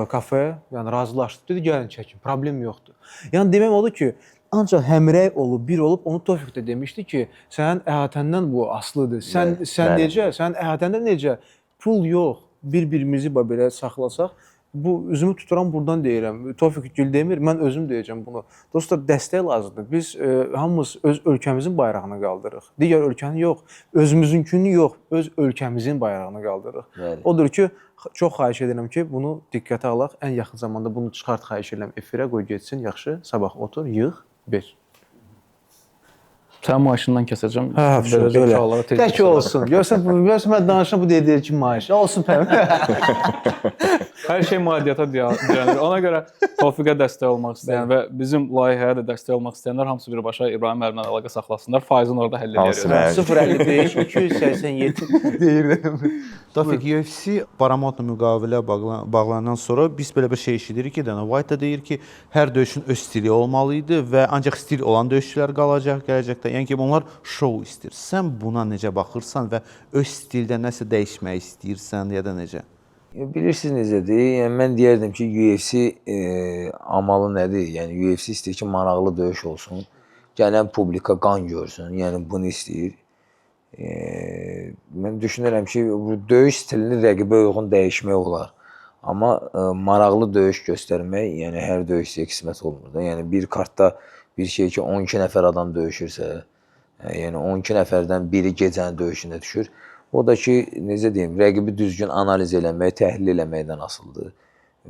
kafe, yəni razılaşdı. Dedi gəlin çəkin, problem yoxdur. Yəni demək odur ki, ancaq həmrəy olub, bir olub, onu Tofiq də demişdi ki, sənin əhatəndən bu aslıdır. Sən necə, sənin əhatəndə necə? Pul yox, bir-birimizi belə saxlasaq, bu üzümü tuturam buradan deyirəm. Tofiq Gül demir, mən özüm deyəcəm bunu. Dostlar, dəstək lazımdır. Biz hamımız öz ölkəmizin bayrağını qaldırırıq. Digər ölkənin yox, özümüzünkünü yox, öz ölkəmizin bayrağını qaldırırıq. Bəli. Odur ki, çox xahiş edirəm ki, bunu diqqətə alaq. Ən yaxın zamanda bunu çıxart xahiş edirəm efirə, qoy getsin. Yaxşı, sabah otur, yığ, bir. Sənin maaşından kəsəcəm. Hə, verəcəm belə. uşaqlara tez Tək olsun. Görsən mən danışıram bu deyir ki, maaş. Olsun pəm. Hər şey maddiyyata dirənir. Ona görə Tofiqə dəstək olmaq istəyən və bizim layihəyə də dəstək olmaq istəyənlər hamısı birbaşa İbrahim müəllimlə əlaqə saxlasınlar. Faizini orada həll Hansı edərik. müəllim? 055 287 deyirdim. Tofiq, UFC Paramountla müqavilə bağlanan sonra biz belə bir şey eşidirik ki, Dana White da deyir ki, hər döyüşün öz stili olmalı idi və ancaq stil olan döyüşçülər qalacaq gələcəkdə. Yəni ki, bunlar şou istəyir. Sən buna necə baxırsan və öz stildə nəsə dəyişmək istəyirsən ya da necə? Bilirsiniz necədir? Yəni mən deyərdim ki, UFC amalı nədir? Yəni UFC istəyir ki, maraqlı döyüş olsun. Gələn publika qan görsün. Yəni bunu istəyir. Mən düşünürəm ki, bu döyüş stilini rəqibə uyğun dəyişmək olar. Amma maraqlı döyüş göstərmək, yəni hər döyüşçiyə qismət olmur da. Yəni bir kartda bir şey ki 12 nəfər adam döyüşürsə, yəni 12 nəfərdən biri gecənin döyüşünə düşür. O da ki, necə deyim, rəqibi düzgün analiz eləmək, təhlil eləməkdən asılıdır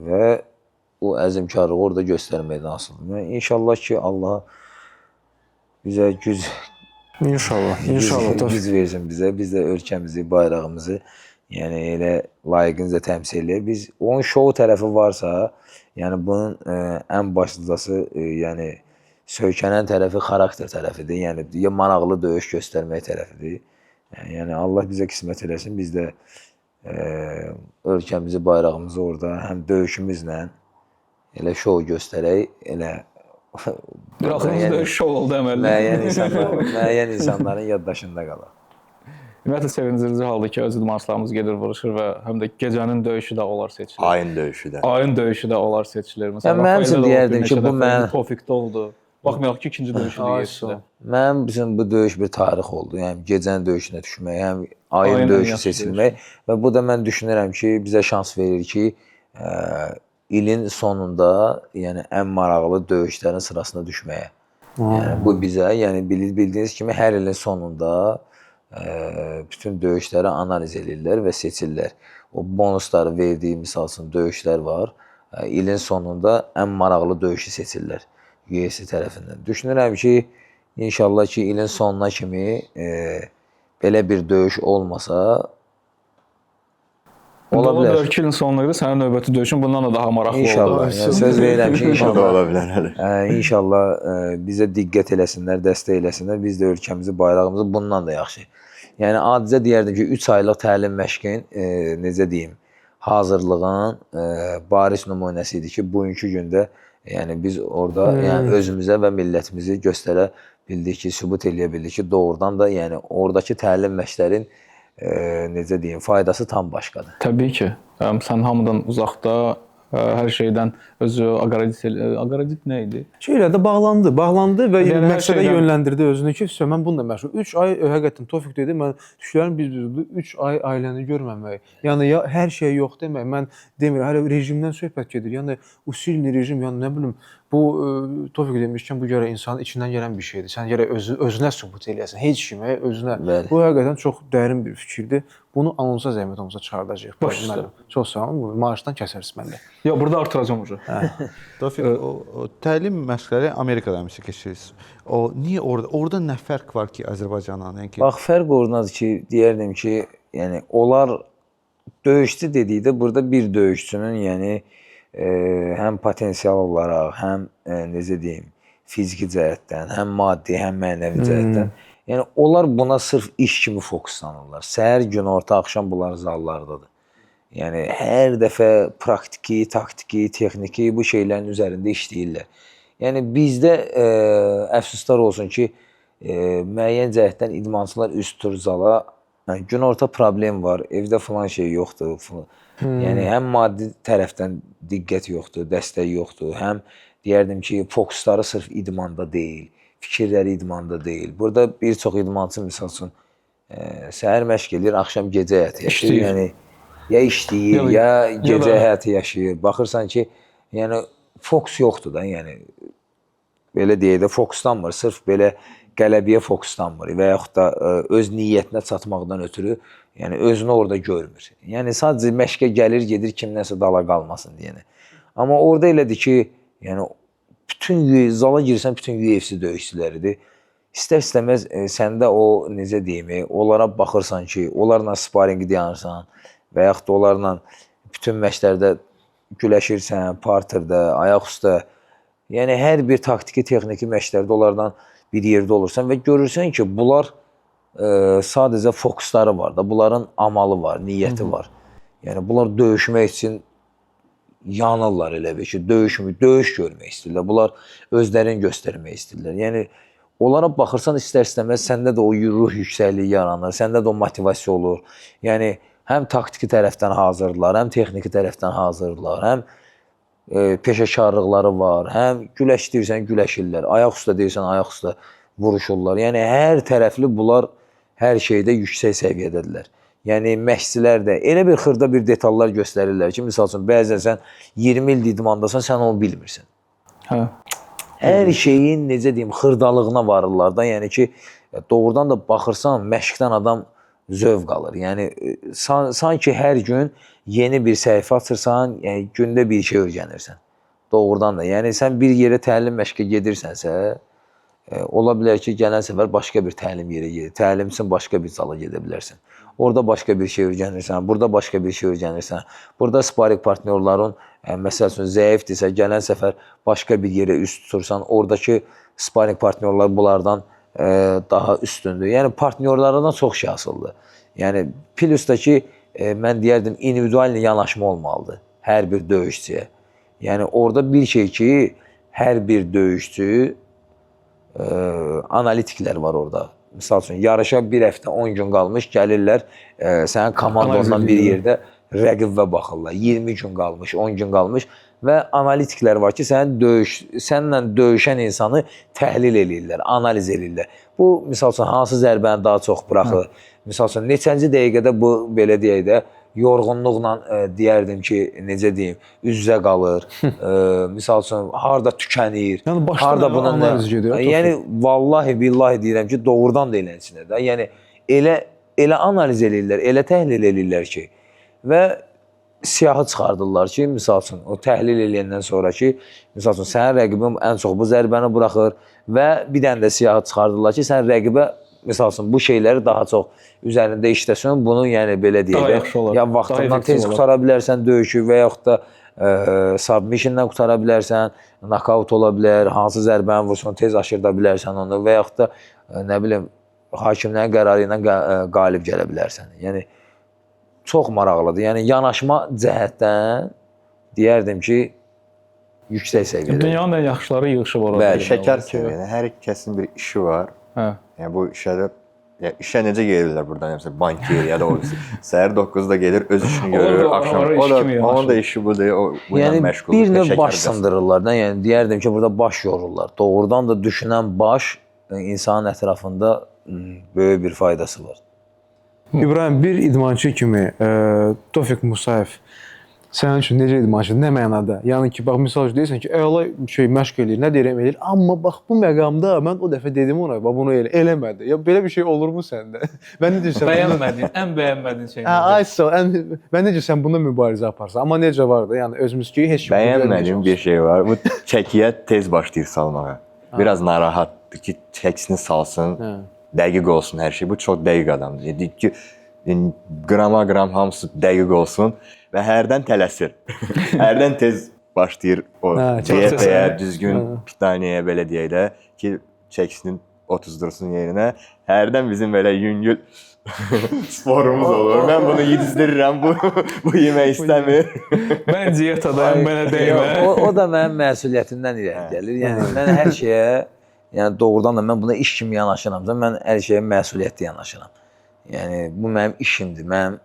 və o əzmkarlığı orada göstərməkdən asılıdır. İnşallah ki, Allah bizə İnşallah, inşallah. güc versin bizə, biz də ölkəmizi, bayrağımızı yəni elə layiqincə təmsil eləyək. Biz onun şou tərəfi varsa, yəni bunun ən başlıcası yəni söykənən tərəfi xarakter tərəfidir. Yəni maraqlı döyüş göstərmək tərəfidir. Yəni Allah bizə qismət eləsin. Biz də ölkəmizi, bayrağımızı orada həm döyüşümüzlə elə şou göstərək, elə Buraxımız döyüş şou oldu əməlli. müəyyən insanların yaddaşında qalar. Ümumiyyətlə sevindirici haldır ki, öz idmançılarımız gedir, vuruşur və həm də gecənin döyüşü də onlar seçilir. Ayın döyüşü də. Ayın döyüşü də onlar seçilir. Yəni mənim üçün deyərdim ki, bu Tofiqdə oldu. Baxmayaq ki, ikinci döyüşü UFC-də. Mənim üçün bu döyüş bir tarix oldu. Yəni gecənin döyüşünə düşmək, həm ayın döyüşü seçilmək və bu da mən düşünürəm ki, bizə şans verir ki, ilin sonunda, yəni ən maraqlı döyüşlərin sırasına düşməyə. Yəni bu bizə, yəni bildiyiniz kimi hər ilin sonunda bütün döyüşləri analiz edirlər və seçirlər. O bonusları verdiyi misal üçün döyüşlər var. İlin sonunda ən maraqlı döyüşü seçirlər UFC tərəfindən. Düşünürəm ki, inşallah ki, ilin sonuna kimi belə bir döyüş olmasa ola bilər. Ola bilər ki, ilin sonuna qədər sənin növbəti döyüşün bundan da daha maraqlı oldu. İnşallah. Yəni söz verirəm ki, O da inşallah. ola bilər hələ. İnşallah bizə diqqət eləsinlər, dəstək eləsinlər. Biz də ölkəmizi, bayrağımızı bundan da yaxşı. Yəni adicə deyərdim ki, 3 aylıq təlim məşqin, necə deyim, hazırlığın bariz nümunəsi idi ki, bugünkü gündə yəni biz orada yəni özümüzə və millətimizi göstərə bildik ki, sübut eləyə bildik ki, doğrudan da yəni oradakı təlim məşqlərin necə deyim, faydası tam başqadır. Təbii ki. Sən hamıdan uzaqda, hər şeydən özü aqaradit nə idi? Şeylə də bağlandı və Yəni hər məqsədə şeydən- yönləndirdi özünü ki, mən bununla məşğul. 3 ay həqiqətən Tofiq dedi, mən düşünürəm biz 3 ay ailəni görməmək. Yəni ya hər şey yox demək. Mən demirəm, hələ rejimdən söhbət gedir. Yəni usulni rejim, yəni nə bilim, bu Tofiq demişkən bu görə insanın içindən gələn bir şeydir. Sən gərək özünə sübut eləyəsən, heç kimə, özünə. Bəli. Bu həqiqətən çox dərin bir fikirdir. Bunu anonsa zəhmət olmasa çıxardacağıq. Baş üstə. Çox sağ olun. Maaşdan kəsərsiniz məndə. Yox, burada artıracağam ucu. Tofiq, o təlim məşqləri Amerikada həmişə keçirirsiniz. O niyə orada nə fərq var ki Azərbaycanla? Yəni ki, Bax, fərq oradadır ki, deyərdim ki, yəni onlar döyüşçü dedikdə burada bir döyüşçünün, yəni həm potensial olaraq, həm necə deyim, fiziki cəhətdən, həm maddi, həm mənəvi cəhətdən, yəni onlar buna sırf iş kimi fokuslanırlar. Səhər, günorta, axşam bunlar zallardadır. Yəni hər dəfə praktiki, taktiki, texniki bu şeylərin üzərində işləyirlər. Yəni bizdə əfsuslar olsun ki, müəyyən cəhətdən idmançılar üst tur zala, yəni günorta problem var, evdə falan şey yoxdur. Yəni həm maddi tərəfdən diqqət yoxdur, dəstək yoxdur, həm deyərdim ki, fokusları sırf idmanda deyil, fikirləri idmanda deyil. Burada bir çox idmançı misal üçün səhər məşq edir, axşam gecə yatır. Yəni ya işləyir, Ya da- ya ya gecə da- həyatı yaşayır. Baxırsan ki, yəni fokus yoxdur da, yəni belə deyək də fokuslanmır, sırf belə qələbəyə fokuslanmır və yaxud da öz niyyətinə çatmaqdan ötürü, yəni özünü orada görmür. Yəni sadəcə məşqə gəlir, gedir kimdənsə dala qalmasın deyəni. Amma orada elədir ki, yəni bütün zala girsən bütün UFC döyüşçüləridir. İstər-istəməz səndə o necə deyim, onlara baxırsan ki, onlarla sparingi dayanırsan və yaxud da onlarla bütün məşqlərdə güləşirsən, parterdə, ayaq üstə. Yəni hər bir taktiki, texniki məşqlərdə onlardan bir yerdə olursan və görürsən ki, bunlar sadəcə fokusları var da, bunların amalı var, niyyəti var. Yəni bunlar döyüşmək üçün yanırlar elə bir ki, döyüş görmək istəyirlər. Bunlar özlərini göstərmək istəyirlər. Yəni onlara baxırsan istər-istəməz səndə də o ruh yüksəkliyi yaranır, səndə də o motivasiya olur. Yəni həm taktiki tərəfdən hazırdılar, həm texniki tərəfdən hazırdılar, həm peşəkarlıqları var, həm güləş deyirsən güləşirlər, ayaq üstə deyirsən ayaq üstə vuruşurlar. Yəni hər tərəfli bunlar hər şeydə yüksək səviyyədədirlər. Yəni məşqçilər də elə bir xırda bir detallar göstərirlər ki, məsəl üçün bəzən sən 20 il idmandasan, sən onu bilmirsən. Hə. Hər şeyin necə deyim, xırdalığına varırlar da. Yəni ki, doğrudan da baxırsan, məşqdən adam zövq alır. Yəni sanki hər gün yeni bir səhifə açırsan, yəni gündə bir şey öyrənirsən. Doğrudan da. Yəni sən bir yerə təlim məşqə gedirsənsə, ola bilər ki, gələn səfər başqa bir təlim yeri gedir. Təlim üçün başqa bir zala gedə bilərsən. Orada başqa bir şey öyrənirsən, burada başqa bir şey öyrənirsən. Burada sparing partnyorların məsəl üçün zəifdirsə, gələn səfər başqa bir yerə üst tutursan, oradakı sparing partnyorlar bunlardan daha üstündür. Yəni partnyorlardan çox şey asılıdır. Yəni plus da ki, mən deyərdim individual yanaşma olmalıdır hər bir döyüşçüyə. Yəni orada bir şey ki, hər bir döyüşçü analitiklər var orada. Misal üçün yarışa bir həftə 10 gün qalmış gəlirlər, sənin komandandan bir yerdə rəqibə baxırlar. 20 gün qalmış, 10 gün qalmış və analitiklər var ki, səninlə döyüşən insanı təhlil eləyirlər, analiz eləyirlər. Bu misal üçün hansı zərbəni daha çox buraxır? Misal üçün neçənci dəqiqədə bu belə deyək də yorğunluqla deyərdim ki, necə deyim, üz-üzə qalır. Misal üçün harda tükənir, Yəni başdan harda bunun analiz gedir. Yəni vallahi billahi deyirəm ki, doğrudan da eləsinə də. Yəni elə analiz eləyirlər, elə təhlil eləyirlər ki və siyahı çıxardırlar ki, misal üçün o təhlil eləyəndən sonra ki, misal üçün sənin rəqibin ən çox bu zərbəni buraxır və bir dənə də siyahı çıxardırlar ki, sən rəqibə misal üçün bu şeyləri daha çox üzərində işləsin, bunu yəni belə deyək, ya vaxtından tez qutara bilərsən döyüşü və yaxud da submissionla qutara bilərsən, knockout ola bilər, hansı zərbəni vursun, tez aşırda bilərsən onu və yaxud da nə bilim, hakimlərin qərarı ilə qalib gələ bilərsən. Yəni çox maraqlıdır. Yəni yanaşma cəhətdən deyərdim ki, yüksək səviyyədə. Dünyanın ən yaxşıları yığışıb orada. Bəli, Şəkər kimi, yəni hər kəsin bir işi var. Hə. Yəni bu işə necə gəlirlər burdan, yəni bankiyer ya da o səhər 9-da gedir, öz işini görür, axşam onun da işi budur, o bununla yəni, məşğuldur. Bir növ baş sındırırlar da, yəni deyərdim ki, burada baş yorurlar. Doğrudan da düşünən baş insanın ətrafında böyük bir faydası var. İbrahim, bir idmançı kimi Tofiq Musayev sənin üçün necə idmançıdır, nə mənada? Yəni ki, bax, misal üçün deyirsən ki, əla məşq eləyir, nə deyirəm eləyir, amma bax, bu məqamda mən o dəfə dedim ona, bax, bunu eləmədi. Ya, belə bir şey olurmu səndə? Mən nə deyirsən? Bəyənmədin, ən bəyənmədiyin şey nədir? Ay, sağ ol. Mən necə sən bunda mübarizə aparsan, amma necə var da, yəni özümüz ki, heç kim bəyənmədiyim bir şey var. Bu çəkiyə tez başlayır salmağa. Biraz narahatdır ki, çəkisini salsın, dəqiq olsun hər şey. Bu çox dəqiq adamdır. Dedik ki, qrama-qram hamısı dəqiq olsun və hərdən tələsir. Hərdən tez başlayır o diyetəyə, düzgün pitaniyaya belə deyək də ki, çəkisinin otuzdursun yerinə. Hərdən bizim belə yüngül sporumuz olur. Mən bunu yedizdirirəm, bu yemək istəmir. Mən diyetadayım, mənə deymə. O da mənim məsuliyyətimdən irəli gəlir. Yəni mən hər şeyə, yəni doğrudan da mən buna iş kimi yanaşıramsa, mən hər şeyə məsuliyyətli yanaşıram. Yəni bu mənim işimdir, mənim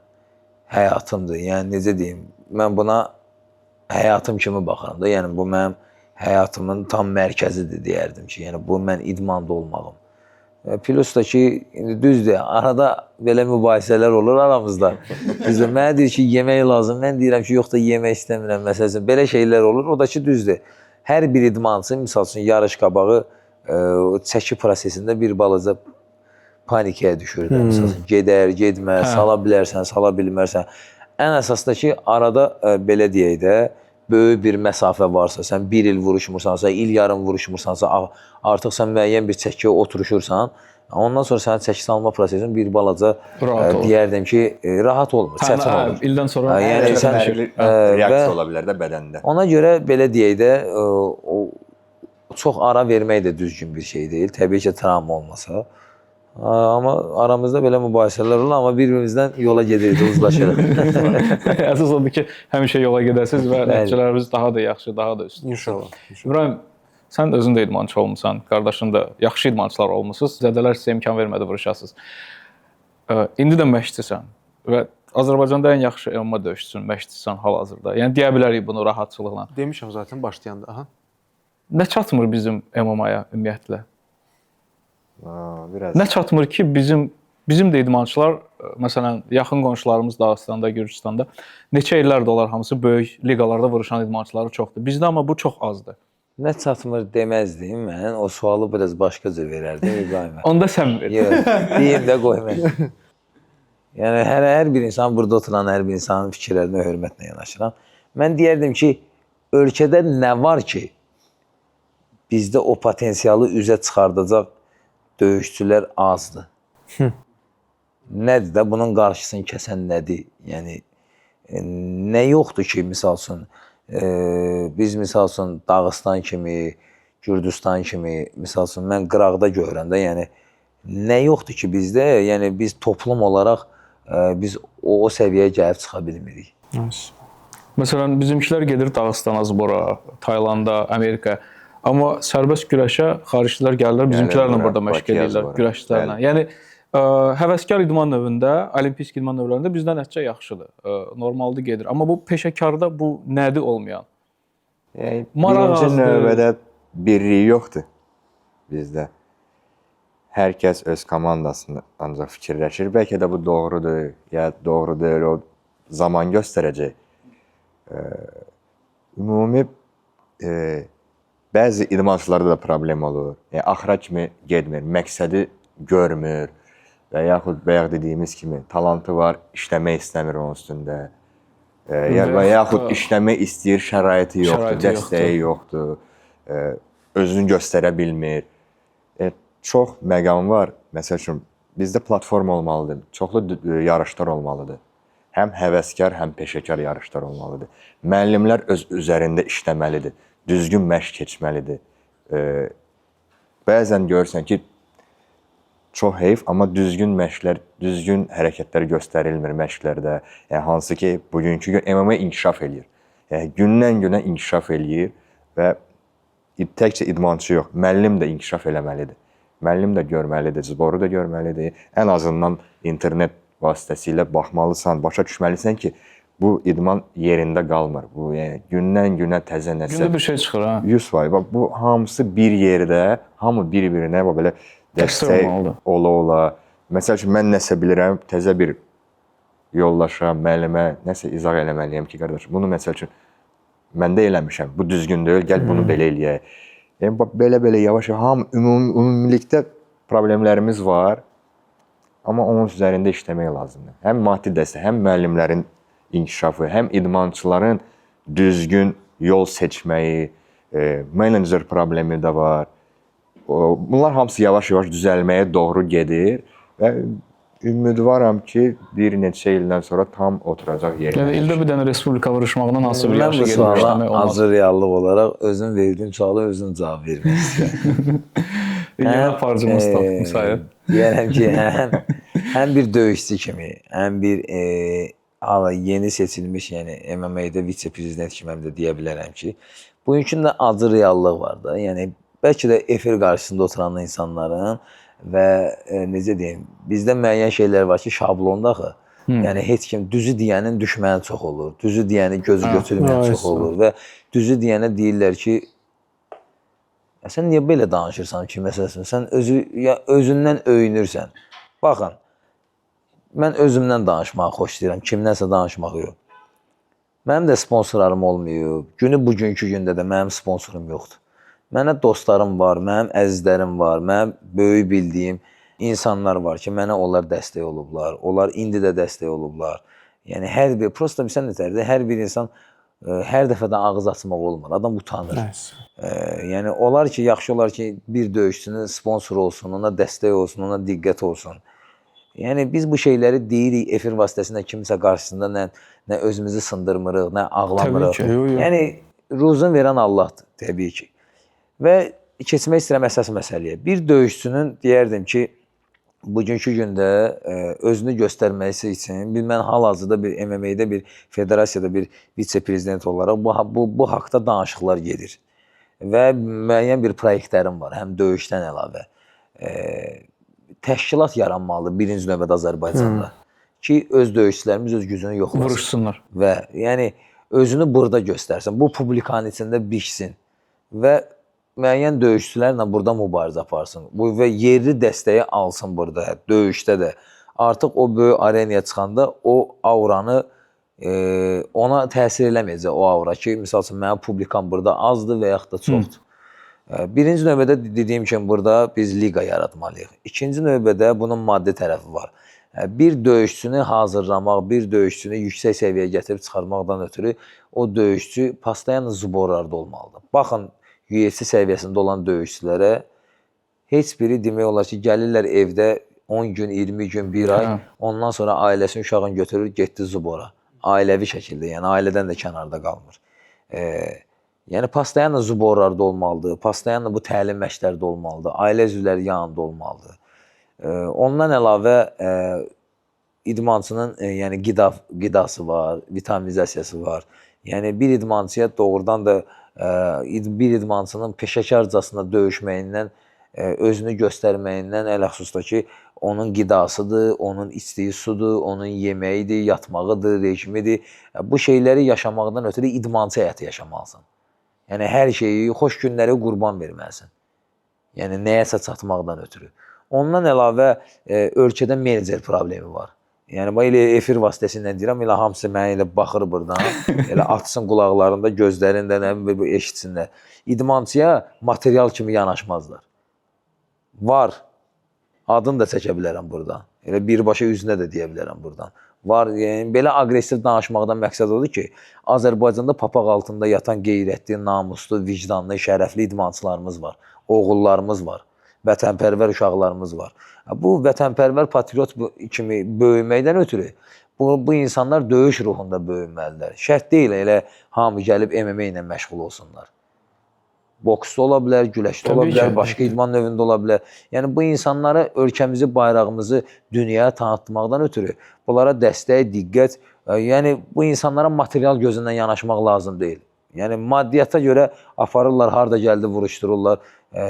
həyatımdır. Yəni necə deyim, mən buna həyatım kimi baxıram da. Yəni bu mənim həyatımın tam mərkəzidir deyərdim ki, yəni bu mən idmanda olmağım. Plus da ki, indi düzdür, arada belə mübahisələr olur aramızda. Düzdür, mənə deyir ki, yemək lazım, mən deyirəm ki, yox da yemək istəmirəm, məsələn, belə şeylər olur. O da ki, düzdür. Hər bir idmançı, misal üçün, yarış qabağı çəki prosesində bir balaca panikaya düşür. Misal üçün, gedər, getməz, sala bilərsən, sala bilmərsən. Ən əsas da ki, arada belə deyək də, böyük bir məsafə varsa, sən bir il vuruşmursansa, il yarım vuruşmursansa, artıq sən müəyyən bir çəkiyə oturuşursan, ondan sonra sənin çəki salma prosesin bir balaca deyərdim ki, rahat olmur, çətin olur. İldən sonra Yəni sən reaksiya ola bilər də bədəndə. Ona görə belə deyək də, çox ara vermək də düzgün bir şey deyil. Təbii ki, travma olmasa. Amma aramızda belə mübahisələr olur, amma bir-birimizdən yola gedirik, uzlaşırıq. Əsas odur ki, həmişə yola gedəsiniz və nəticələriniz daha da yaxşı, daha da üstün. İnşallah. İbrahim, sən də özün də idmançı olmusan, qardaşın da yaxşı idmançılar olmusunuz. Zədələr sizə imkan vermədi vuruşasınız. İndi də məşqçisən və Azərbaycanda ən yaxşı MMA döyüşçüsün, məşqçisən hal-hazırda. Yəni deyə bilərik bunu rahatçılıqla. Demişəm zaten başlayanda. Aha. Nə çatmır bizim MMA-ya ümumiyyətlə? Biraz. Nə çatmır ki, bizim də idmançılar, məsələn, yaxın qonşularımız Dağıstanda, Gürcüstanda neçə illərdir onlar hamısı böyük liqalarda vuruşan idmançıları çoxdur. Bizdə amma bu çox azdır. Nə çatmır deməzdim mən, o sualı biraz başqa cür verərdim İbrahimə. Onda sən ver. Yox, deyim də qoy mən. Yəni hər bir insan, burada oturan hər bir insanın fikirlərinə hörmətlə yanaşıram. Mən deyərdim ki, ölkədə nə var ki, bizdə o potensialı üzə çıxardacaq döyüşçülər azdır. Nədir də bunun qarşısını kəsən nədir? Yəni nə yoxdur ki, misal üçün biz misal üçün Dağıstan kimi, Gürcüstan kimi, misal üçün mən qıraqda görürəm də, yəni nə yoxdur ki bizdə, yəni biz toplum olaraq biz o səviyyəyə gəlib çıxa bilmirik. Məsələn, bizimkilər gedir Dağıstana, Zbora, Taylanda, Amerika. Amma sərbəst güləşə xaricilər gəlirlər, bizimkilərlə burada məşq edirlər, güləşçilərlə. Yəni həvəskar idman növündə, olimpisk idman növlərində bizdən nəticə yaxşıdır. Normaldır gedir. Amma bu peşəkarda bu nədir olmayan? Yəni birinci növbədə birliyi yoxdur bizdə. Hər kəs öz komandasını ancaq fikirləşir. Bəlkə də bu doğrudur, ya doğru deyil, o zaman göstərəcək. Ümumi bəzi idmançılarda da problem olur. Yəni axıra kimi getmir, məqsədi görmür və yaxud bayaq dediyimiz kimi talantı var, işləmək istəmir onun üstündə. Və yaxud işləmək istəyir, şəraiti yoxdur, dəstəyi yoxdur, özünü göstərə bilmir. Çox məqam var. Məsəl üçün, bizdə platform olmalıdır, çoxlu yarışlar olmalıdır. Həm həvəskar, həm peşəkar yarışlar olmalıdır. Müəllimlər öz üzərində işləməlidir, düzgün məşq keçməlidir. Bəzən görürsən ki, çox heyf, amma düzgün məşqlər, düzgün hərəkətlər göstərilmir məşqlərdə. Yəni, hansı ki, bugünkü gün MMA inkişaf eləyir. Yəni, gündən günə inkişaf eləyir və təkcə idmançı yox, müəllim də inkişaf eləməlidir. Müəllim də görməlidir, zboru da görməlidir. Ən azından internet vasitəsilə baxmalısan, başa düşməlisən ki, bu idman yerində qalmır. Bu, yəni, gündən günə təzə nəsə. Gündə bir şey çıxır, ha? 100%. Bu hamısı bir yerdə, hamı bir-birinə belə dəstək ola-ola. Məsəl üçün, mən nəsə bilirəm, təzə bir yollaşa, müəllimə nəsə izah eləməliyəm ki, qardaş, bunu məsəl üçün, mən də eləmişəm, bu düzgün deyil, gəl bunu belə eləyək. Yəni, belə-belə yavaş, ümumilikdə problemlərimiz var, amma onun üzərində işləmək lazımdır. Həm maddi dəstək, həm müəllimlərin inkişafı, həm idmançıların düzgün yol seçməyi, menecer problemi də var. Bunlar hamısı yavaş-yavaş düzəlməyə doğru gedir və ümidvaram ki, bir neçə ildən sonra tam oturacaq yerə. Yəni, ildə bir dənə respublika vuruşmağından hansı bir yaxşı gelmiş demək olmaz. Azı reallıq olaraq özün verdiyin sualı özün cavab vermək istəyirəm. Yeni aparıcımız tapdım sayı. Deyərəm ki, həm bir döyüşçü kimi, həm bir yeni seçilmiş, yəni MMA-də vitse-prezident kimi də deyə bilərəm ki, bugünkü də acı reallıq var da. Yəni, bəlkə də efir qarşısında oturan insanların və necə deyim, bizdə müəyyən şeylər var ki, şablonda axı. Yəni, heç kim düzü deyənin düşməni çox olur, düzü deyəni gözü götürməyən çox olur və düzü deyənə deyirlər ki, Sən niyə belə danışırsan ki, məsələn, sən özündən öyünürsən. Baxın, mən özümdən danışmağı xoşlayıram, kimdənsə danışmağı yox. Mənim də sponsorlarım olmayıb. Günü bugünkü gündə də mənim sponsorum yoxdur. Mənə dostlarım var, mənim əzizlərim var, mənim böyük bildiyim insanlar var ki, mənə onlar dəstək olublar. Onlar indi də dəstək olublar. Yəni hər bir, prosta bilsən nətərdir, hər bir insan hər dəfədən ağız açmaq olmur. Adam utanır. Yəni olar ki, yaxşı olar ki, bir döyüşçünün sponsor olsun, ona dəstək olsun, ona diqqət olsun. Yəni biz bu şeyləri deyirik efir vasitəsində kimsə qarşısında nə özümüzü sındırmırıq, nə ağlamırıq. Yəni ruzun verən Allahdır, təbii ki. Və keçmək istəyirəm əsas məsələyə. Bir döyüşçünün deyərdim ki, bugünkü gündə özünü göstərməsi üçün mən hal-hazırda bir MMA-də bir federasiyada bir vitse-prezident olaraq bu haqda danışıqlar gedir. Və müəyyən bir proyektlərim var, həm döyüşdən əlavə. Təşkilat yaranmalıdır birinci növbədə Azərbaycanda ki, öz döyüşçülərimiz öz gücünü yoxlasın. Vuruşsunlar. Və yəni özünü burada göstərsin, bu publikanın içində biçsin və müəyyən döyüşçülərlə burada mübarizə aparsın və yerli dəstəyi alsın burada, döyüşdə də. Artıq o böyük arenaya çıxanda o auranı ona təsir eləməyəcək o aura ki, misal üçün mənim publikam burada azdır və yaxud da çoxdur. Birinci növbədə dediyim kimi burada biz liqa yaratmalıyıq. İkinci növbədə bunun maddi tərəfi var. Bir döyüşçünü hazırlamaq, bir döyüşçünü yüksək səviyyəyə gətirib çıxarmaqdan ötürü o döyüşçü pastayan zuborlarda olmalıdır. Baxın, UFC səviyyəsində olan döyüşçülərə heç biri demək olar ki, gəlirlər evdə 10 gün, 20 gün, 1 ay, ondan sonra ailəsini, uşağını götürür, getdi zubora. Ailəvi şəkildə, yəni ailədən də kənarda qalmır. Yəni pastayanla zuborlarda olmalıdır, pastayanla bu təlim məşqlərdə olmalıdır, ailə üzvləri yanında olmalıdır. Ondan əlavə idmançının yəni qidası var, vitaminizasiyası var. Yəni bir idmançıya doğrudan da bir idmançının peşəkarcasına döyüşməyindən, özünü göstərməyindən ələxüsusda ki, onun qidasıdır, onun içdiyi sudur, onun yeməyidir, yatmağıdır, rejimidir. Bu şeyləri yaşamaqdan ötürü idmançı həyatı yaşamalısan. Yəni hər şeyi, xoş günləri qurban verməlisən. Yəni nəyəsə çatmaqdan ötürü. Ondan əlavə ölkədə menecer problemi var. Yəni elə efir vasitəsilə deyirəm, elə hamısı mənə elə baxır buradan, elə atsın qulaqlarında, gözlərində, nə bilim, eşitsinlər. İdmançıya material kimi yanaşmazlar. Var, adını da çəkə bilərəm buradan. Elə birbaşa üzünə də deyə bilərəm buradan. Var, yəni belə aqressiv danışmaqdan məqsəd odur ki, Azərbaycanda papaq altında yatan qeyrətli, namuslu, vicdanlı, şərəfli idmançılarımız var, oğullarımız var, vətənpərvər uşaqlarımız var. Bu vətənpərvər patriot kimi böyüməkdən ötürü bu insanlar döyüş ruhunda böyünməlidirlər. Şərt deyil elə hamı gəlib MMA ilə məşğul olsunlar. Boksda ola bilər, güləşdə ola bilər, başqa idman növündə ola bilər. Yəni bu insanlara ölkəmizi, bayrağımızı dünyaya tanıtmaqdan ötürü bunlara dəstək, diqqət, yəni bu insanlara material gözündən yanaşmaq lazım deyil. Yəni maddiyyata görə aparırlar, harda gəldi vuruşdururlar,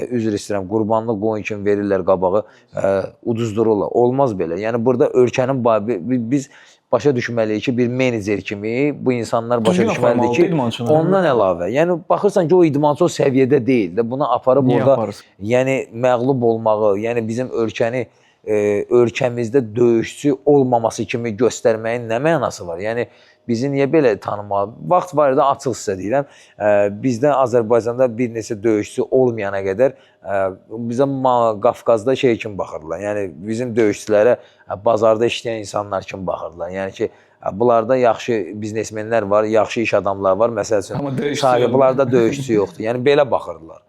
üzr istəyirəm, qurbanlıq qoyun kimi verirlər qabağı, uduzdururlar. Olmaz belə. Yəni burada ölkənin biz başa düşməliyik ki, bir menecer kimi bu insanlar başa düşməlidir ki, ondan əlavə. Yəni baxırsan ki, o idmançı o səviyyədə deyil də, buna aparıb burada yəni məğlub olmağı, yəni bizim ölkəmizdə döyüşçü olmaması kimi göstərməyin nə mənası var? Yəni bizi niyə belə tanımalı? Vaxt var da açıq sizə deyirəm, bizdə Azərbaycanda bir neçə döyüşçü olmayana qədər bizə Qafqazda şey kimi baxırlar. Yəni bizim döyüşçülərə bazarda işləyən insanlar kimi baxırlar. Yəni ki, bunlarda yaxşı biznesmenlər var, yaxşı iş adamları var. Məsəl üçün, bunlarda döyüşçü yoxdur. Yəni belə baxırlar.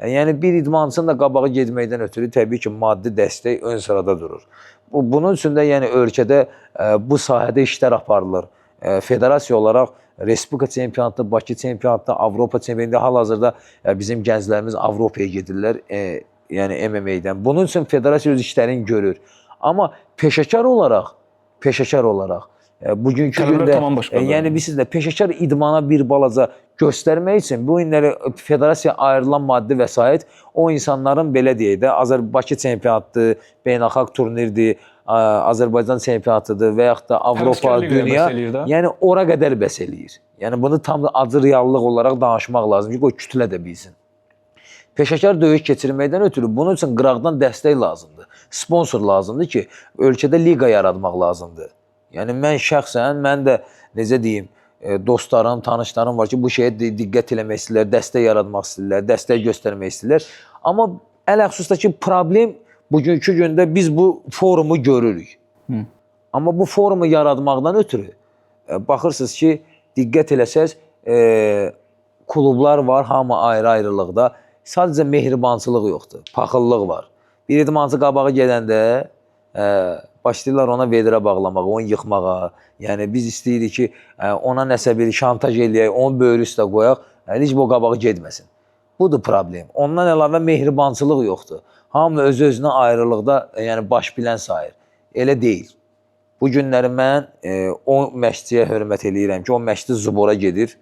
Yəni bir idmançının da qabağa getməkdən ötürü təbii ki, maddi dəstək ön sırada durur. Bunun üçün də yəni ölkədə bu sahədə işlər aparılır. Federasiya olaraq Respublika çempionatı, Bakı çempionatı, Avropa çempionatı, hal-hazırda bizim gənclərimiz Avropaya gedirlər, yəni MMA-dən. Bunun üçün federasiya öz işlərini görür. Amma peşəkar olaraq bugünkü gündə, yəni bilirsiniz də, peşəkar idmana bir balaca göstərmək üçün bu günləri federasiya ayrılan maddi vəsait o insanların belə deyək də, Bakı çempionatıdır, beynəlxalq turnirdir, Azərbaycan çempionatıdır və yaxud da Avropa, dünya, yəni ora qədər bəs eləyir. Yəni bunu tam da acı reallıq olaraq danışmaq lazım ki, o kütlə də bilsin. Peşəkar döyüş keçirməkdən ötürü bunun üçün qıraqdan dəstək lazımdır. Sponsor lazımdır ki, ölkədə liqa yaratmaq lazımdır. Yəni mən şəxsən, mən də necə deyim, dostlarım, tanışlarım var ki, bu şeyə diqqət eləmək istəyirlər, dəstək yaratmaq istəyirlər, dəstək göstərmək istəyirlər. Amma ələxüsusda ki, problem bugünkü gündə biz bu forumu görürük. Amma bu forumu yaratmaqdan ötürü baxırsınız ki, diqqət eləsəz, klublar var, hamı ayrı-ayrılıqda. Sadəcə mehribançılıq yoxdur, paxıllıq var. Bir idmançı qabağa gedəndə başlayırlar ona vedrə bağlamağa, onu yıxmağa. Yəni biz istəyirik ki, ona nəsə bir şantaj eləyək, onun böyrü üstə qoyaq, heç bu qabağa getməsin. Budur problem. Ondan əlavə mehribançılıq yoxdur. Hamı öz-özünə ayrılıqda, yəni baş bilən sayır. Elə deyil. Bu günləri mən o məşqçiyə hörmət eləyirəm ki, o məşqçi zubora gedir.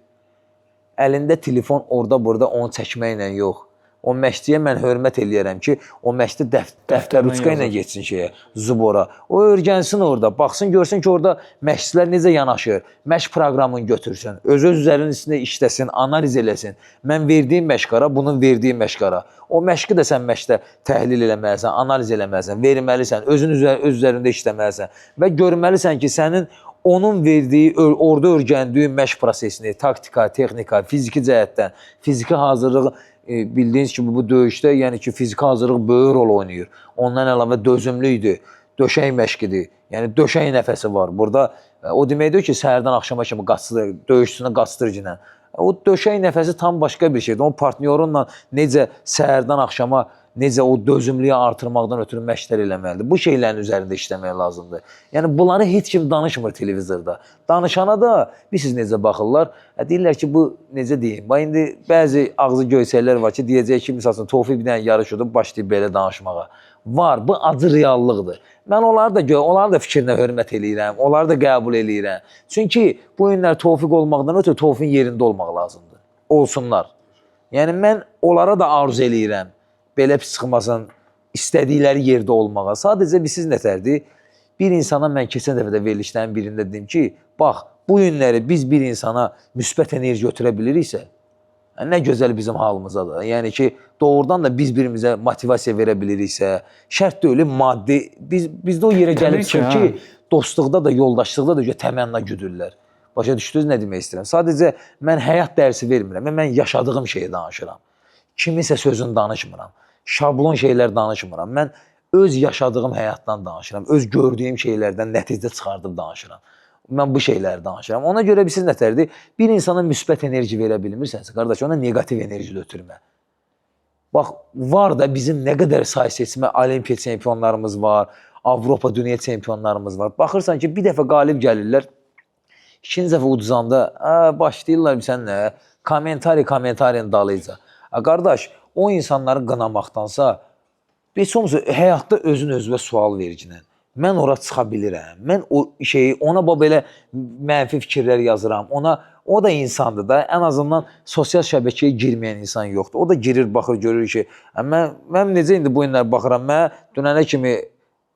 Əlində telefon orada-burada onu çəkməklə yox. O məşqçiyə mən hörmət eləyərəm ki, o məşqçi dəftər ruçka ilə getsin şeyə, zubora. O öyrənsin orada, baxsın, görsün ki, orada məşqçilər necə yanaşır, məşq proqramını götürsün, öz üzərinin üstündə işləsin, analiz eləsin. Mən verdiyim məşqara, bunun verdiyi məşqara. O məşqi də sən məşqdə təhlil eləməlisən, analiz eləməlisən, verməlisən, öz üzərində işləməlisən və görməlisən ki, sənin onun verdiyi, orada öyrəndiyi məşq prosesini, taktika, texnika, fiziki cəhətdən, fiziki hazırlığı bildiyiniz kimi bu döyüşdə, yəni ki, fiziki hazırlıq böyük rol oynayır. Ondan əlavə dözümlüydür, döşək məşqidir, yəni döşək nəfəsi var. Burada o deməkdir ki, səhərdən axşama kimi qaçdır, döyüşçünü qaçdırıcı. O döşək nəfəsi tam başqa bir şeydir. O partnyorunla necə səhərdən axşama, necə o dözümlüyü artırmaqdan ötürü məşqlər eləməlidir. Bu şeylərin üzərində işləmək lazımdır. Yəni bunları heç kim danışmır televizorda. Danışana da bilirsiniz necə baxırlar. Deyirlər ki, bu necə deyim? Bax indi bəzi ağzı göysəklər var ki, deyəcək ki, məsələn, Tofiq bir dənə yarış olub başlayıb belə danışmağa. Var, bu acı reallıqdır. Mən onları da fikrinə hörmət eləyirəm, onları da qəbul eləyirəm. Çünki bu günlər Tofiq olmaqdan ötürü Tofiqin yerində olmaq lazımdır. Olsunlar. Yəni mən onlara da arzu eləyirəm. Belə pis çıxmasın, istədikləri yerdə olmağa. Sadəcə bir siz nətərdir? Bir insana mən keçən dəfə də verilişlərin birində dedim ki, bax, bu günləri biz bir insana müsbət enerji götürə biliriksə, nə gözəl bizim halımızadır. Yəni ki, doğrudan da biz birimizə motivasiya verə biliriksə, şərt deyil, maddi, bizdə o yerə gəlib çıxır ki, dostluqda da, yoldaşlıqda da təmənna güdürlər. Başa düşdünüz nə demək istəyirəm? Sadəcə mən həyat dərsi vermirəm, mən yaşadığım şeyi danışıram. Kiminsə sözünü danışmıram. Şablon şeylər danışmıram. Mən öz yaşadığım həyatdan danışıram. Öz gördüyüm şeylərdən nəticə çıxardıb danışıram. Mən bu şeyləri danışıram. Ona görə siz nətərdir? Bir insana müsbət enerji verə bilmirsənsə, qardaş, ona negativ enerji ötürmə. Bax, var da bizim nə qədər say seçmə, olimpiya çempionlarımız var, Avropa, dünya çempionlarımız var. Baxırsan ki, bir dəfə qalib gəlirlər, ikinci dəfə uduzanda, başlayırlar bir sən nə? Kommentariyin dalıca. Qardaş, o insanları qınamaqdansa, heç olmasa həyatda özün-özünə sual vericinin. Mən ora çıxa bilirəm. Mən o şeyi, ona belə mənfi fikirlər yazıram. O da insandır da, ən azından sosial şəbəkəyə girməyən insan yoxdur. O da girir, baxır, görür ki, mən necə indi bu günlər baxıram, mən dünənə kimi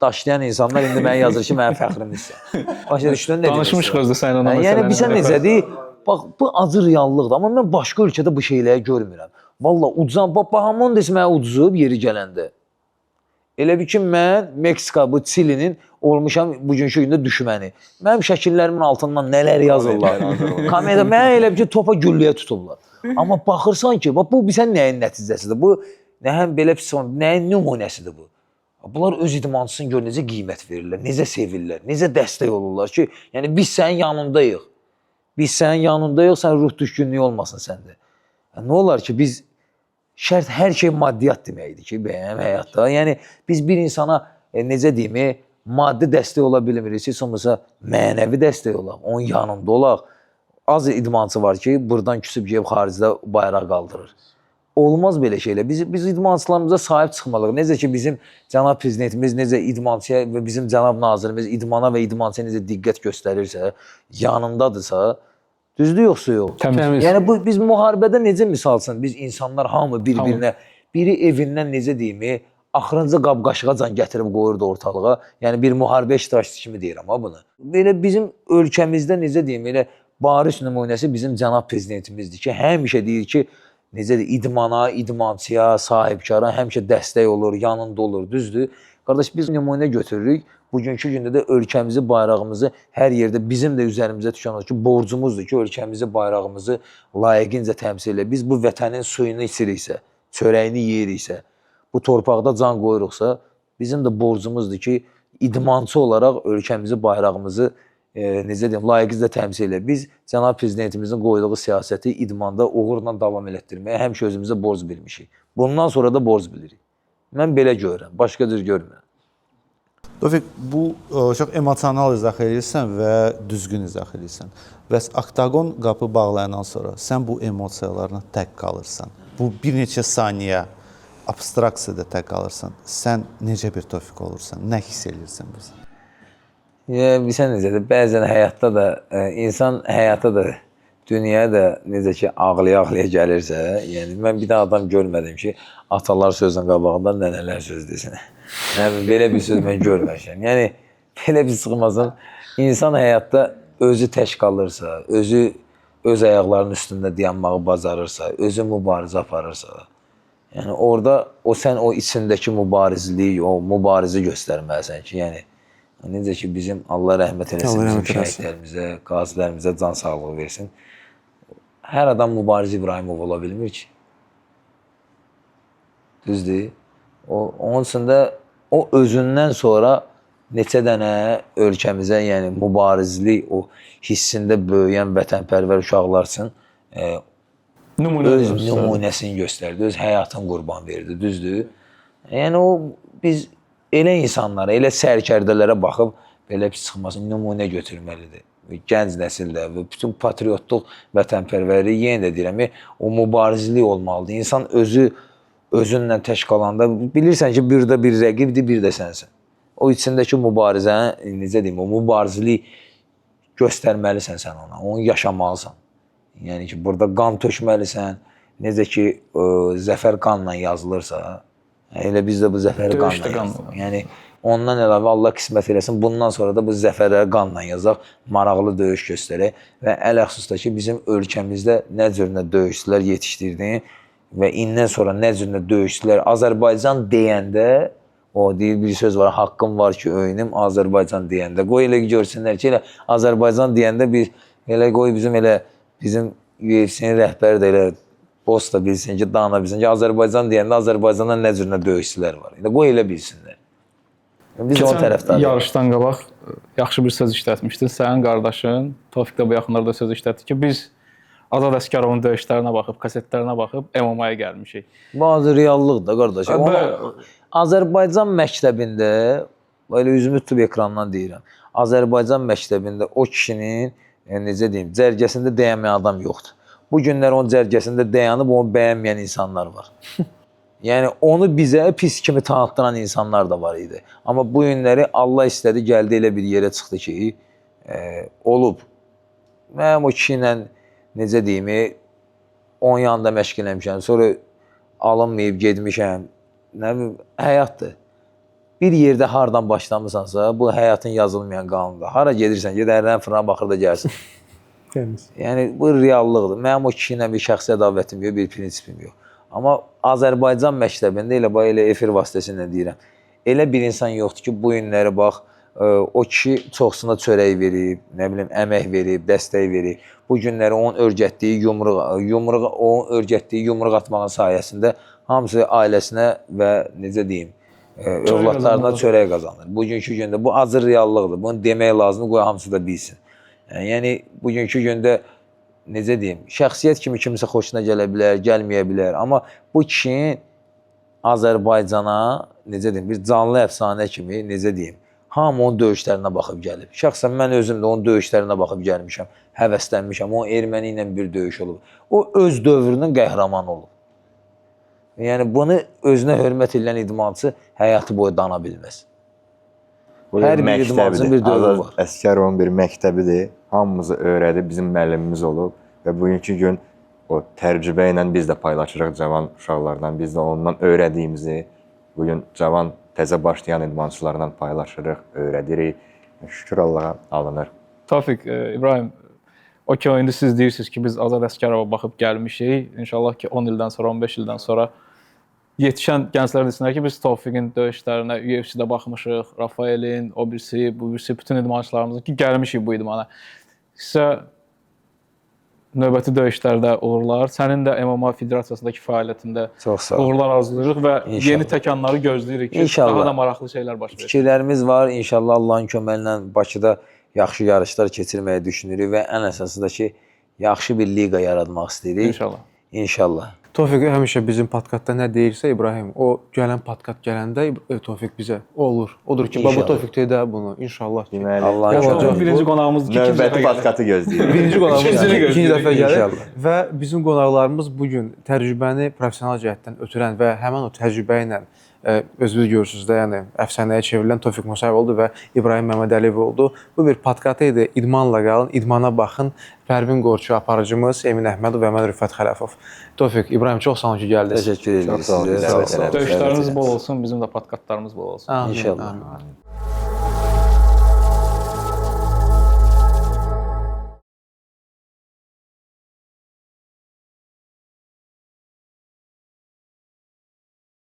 daşlayan insanlar indi mənə yazır ki, mənim fəxrimizdir. Başa düşdün nə demək? Danışmışıq özdə sən ona məsələni. Yəni bizə necədir? Bax, bu acı reallıqdır, amma mən başqa ölkədə bu şeyləri görmürəm. Valla uduzan, bax, Bahamon desə mənə uduzub yeri gələndə. Elə bir ki, mən Meksika, bu Çilinin olmuşam bugünkü gündə düşməni. Mənim şəkillərimin altından nələr yazırlar. Kamerada mənə elə bir ki, topa güllüyə tutublar. Amma baxırsan ki, bax, bu bizən nəyin nəticəsidir? Bu, nəhəm belə pis, nəyin nümunəsidir bu? Bunlar öz idmançısını gör, necə qiymət verirlər, necə sevirlər, necə dəstək olurlar ki, yəni biz sənin yanındayıq. Biz sənin yanındayıq, sən ruh düşkünlüyü olmasın səndə. Nə olar ki, biz şərt hər şey maddiyyat deməkdir ki, bəyəm həyatda. Yəni, biz bir insana, necə deyim, maddi dəstək ola bilmirik, heç olmasa mənəvi dəstək olaq, onun yanında olaq. Az idmançı var ki, buradan küsüb gəlib xaricdə bayraq qaldırır. Olmaz belə şeylər. Biz idmançılarımıza sahib çıxmalıyıq. Necə ki, bizim cənab prezidentimiz, necə idmançıya və bizim cənab nazirimiz idmana və idmançıya necə diqqət göstərirsə, yanındadırsa, düzdür yoxsa yox? Təmiz. Yəni, biz müharibədə necə misalsın, biz insanlar hamı bir-birinə, biri evindən necə deyimi, axırıncı qab-qaşıqacan gətirib qoyurdu ortalığa. Yəni, bir müharibə iştirakçısı kimi deyirəm ha bunu. Belə bizim ölkəmizdə necə deyim, elə bariz nümunəsi bizim cənab prezidentimizdir ki, həmişə deyir ki, necədir, idmana, idmançıya, sahibkara həmişə dəstək olur, yanında olur, düzdür? Qardaş, biz nümunə götürürük. Bugünkü gündə də ölkəmizi, bayrağımızı hər yerdə bizim də üzərimizə düşən o ki, borcumuzdur ki, ölkəmizi, bayrağımızı layiqincə təmsil edir. Biz bu vətənin suyunu içiriksə, çörəyini yeyiriksə, bu torpaqda can qoyuruqsa, bizim də borcumuzdur ki, idmançı olaraq ölkəmizi, bayrağımızı necə deyim, layiqincə təmsil edir. Biz cənab prezidentimizin qoyduğu siyasəti idmanda uğurla davam elətdirməyə həmişə özümüzə borc bilmişik. Bundan sonra da borc bilirik. Mən belə görürəm, başqa cür görmürəm. Tofiq, bu çox emosional izah edirsən və düzgün izah edirsən. Bəs oqtagon qapı bağlayandan sonra sən bu emosiyalarla tək qalırsan. Bu bir neçə saniyə abstraksiyada tək qalırsan. Sən necə bir Tofiq olursan? Nə hiss edirsən biz? Bilsən necədir? Bəzən həyatda da, insan həyata da, dünyaya da necə ki, ağlaya-ağlaya gəlirsə, yəni mən bir də adam görmədim ki, atalar sözün qabağında nənələr söz desin. Yəni, belə bir söz mən görməmişəm. Yəni, belə bir çıxmasın. İnsan həyatda özü tək qalırsa, özü öz ayaqlarının üstündə dayanmağı bacarırsa, özü mübarizə aparırsa, yəni orada sən o içindəki mübarizliyi, o mübarizi göstərməlisən ki, yəni necə ki, bizim Allah rəhmət eləsin, bizim şəhidlərimizə, qazilərimizə can sağlığı versin. Hər adam mübariz İbrahimov ola bilmir ki. Düzdür? Onun üçün də o özündən sonra neçə dənə ölkəmizə, yəni mübarizlik o hissində böyüyən vətənpərvər uşaqlar üçün öz nümunəsini göstərdi, öz həyatını qurban verdi, düzdür? Yəni o biz elə insanlara, elə sərkərdələrə baxıb belə bir çıxmasın, nümunə götürməlidir. Gənc nəsildə və bütün patriotluq, vətənpərvərliyi, yenə də deyirəm, o mübarizlik olmalıdır. İnsan özünlə tək qalanda bilirsən ki, bir də bir rəqibdir, bir də sənsən. O içindəki mübarizəni, necə deyim, o mübarizlik göstərməlisən sən ona, onu yaşamalısan. Yəni ki, burada qan tökməlisən, necə ki, zəfər qanla yazılırsa, elə biz də bu zəfəri qanla yazılır. Yəni, ondan əlavə Allah qismət eləsin, bundan sonra da bu zəfərləri qanla yazaq, maraqlı döyüş göstərək və ələxsusda ki, bizim ölkəmizdə nə cürlə döyüşçülər yetişdirdiyin və indən sonra nə cürlə döyüşçülər Azərbaycan deyəndə, o deyir bir söz var, haqqım var ki, öyünüm Azərbaycan deyəndə. Qoy elə görsünlər ki, elə Azərbaycan deyəndə elə qoy bizim UFC-nin rəhbəri də elə boss da bilsin ki, dana bilsin ki, Azərbaycan deyəndə Azərbaycandan nə cürlə döyüşçülər var. Qoy elə bilsinlər. Biz onun tərəfdarıyıq. Yarışdan qabaq yaxşı bir söz işlətmişdin. Sənin qardaşın Tofiq də bu yaxınlarda söz işlətdi ki, biz Azad Əsgərovun döyüşlərinə baxıb, kasetlərinə baxıb MMA-ya gəlmişik. Bazı reallıqdır da qardaşım. Azərbaycan məktəbində, elə üzümü tutub ekrandan deyirəm, Azərbaycan məktəbində o kişinin, necə deyim, cərgəsində dəyənməyən adam yoxdur. Bu günlər onun cərgəsində dayanıb, onu bəyənməyən insanlar var. Yəni, onu bizə pis kimi tanıtdıran insanlar da var idi. Amma bu günləri Allah istədi, gəldi elə bir yerə çıxdı ki, olub. Mənim o kişi ilə, necə deyim, onun yanında məşq eləmişəm, sonra alınmayıb, gedmişəm. Nə bilim, həyatdır. Bir yerdə hardan başlamısansa, bu həyatın yazılmayan qanunudur. Hara gedirsən, gedərlərin fırına baxır da gəlsin. Yəni, bu reallıqdır. Mənim o kişi ilə bir şəxsi ədavətim yox, bir prinsipim yox. Amma Azərbaycan məktəbində, elə efir vasitəsilə deyirəm, elə bir insan yoxdur ki, bu günləri bax, o kişi çoxsuna çörək verib, nə bilim, əmək verib, dəstək verib. Bu günləri onun örgətdiyi yumruq atmağın sayəsində hamısı ailəsinə və necə deyim, övladlarına çörək qazanır. Bugünkü gündə bu acı reallıqdır. Bunu demək lazımdır, qoy hamısı da bilsin. Yəni, bugünkü gündə necə deyim, şəxsiyyət kimi kimisə xoşuna gələ bilər, gəlməyə bilər. Amma bu kişinin Azərbaycana, necə deyim, bir canlı əfsanə kimi, necə deyim, hamı onun döyüşlərinə baxıb gəlib. Şəxsən mən özüm də onun döyüşlərinə baxıb gəlmişəm, həvəslənmişəm. O erməni ilə bir döyüş olub. O öz dövrünün qəhrəmanı olub. Yəni, bunu özünə hörmət edən idmançı həyatı boyu dana bilməz. Hər bir idmançının bir dövrü var. Azad Əsgərovun bir məktəbidir. Hamımızı öyrədib, bizim müəllimimiz olub və bugünkü gün o təcrübə ilə biz də paylaşırıq cavan uşaqlardan. Biz də ondan öyrədiyimizi bugün cavan, təzə başlayan idmançılarla paylaşırıq, öyrədirik. Şükür Allaha alınır. Tofiq, İbrahim, okey, indi siz deyirsiniz ki, biz Azad Əsgərova baxıb gəlmişik. İnşallah ki 10 ildən sonra, 15 ildən sonra yetişən gənclər desinlər ki, biz Tofiqin döyüşlərinə UFC-də baxmışıq, Rafaelin, o birisi, bu birisi, bütün idmançılarımızın ki, gəlmişik bu idmana. Sizə növbəti döyüşlərdə uğurlar. Sənin də MMA Federasiyasındakı fəaliyyətində Çox sağ ol. uğurlar arzulayırıq və İnşallah. yeni təkanları gözləyirik ki, İnşallah. daha da maraqlı şeylər baş versin. Fikirlərimiz var. İnşallah Allahın köməyi ilə Bakıda yaxşı yarışlar keçirməyi düşünürük və ən əsası da ki, yaxşı bir liqa yaratmaq istəyirik. İnşallah. İnşallah. Tofiq həmişə bizim podkastda nə deyirsə İbrahim, o gələn podkast gələndə Tofiq bizə olur. Odur ki, İnşallah. baba Tofiq deyə bunu inşallah ki. Deməli, Allahın Olacaq. köməyi. Tofiq birinci qonağımızdır ki, ikinci dəfə növbəti gəlir. podkastı gözləyirik. Birinci qonağımız İkincini ikinci dəfə gözləyirik gəlir inşallah. və bizim qonaqlarımız bu gün təcrübəni professional cəhətdən ötürən və həmin o təcrübə ilə özünüz görürsüz də, yəni əfsanəyə çevrilən Tofiq Musayev oldu və İbrahim Məmmədəliyev oldu. Bu bir podkast idi. İdmanla qalın, idmana baxın. Pərvin Qorçu aparıcımız, Emin Əhmədov və mən Rüfət Xələfov. Tofiq, İbrahim çox sağ olun ki, gəldiniz. Təşəkkür edirik Çox sağ olun. sizə. Sağ olun. Döyüşləriniz bol olsun, bizim də podkastlarımız bol olsun. Amin, İnşallah. amin.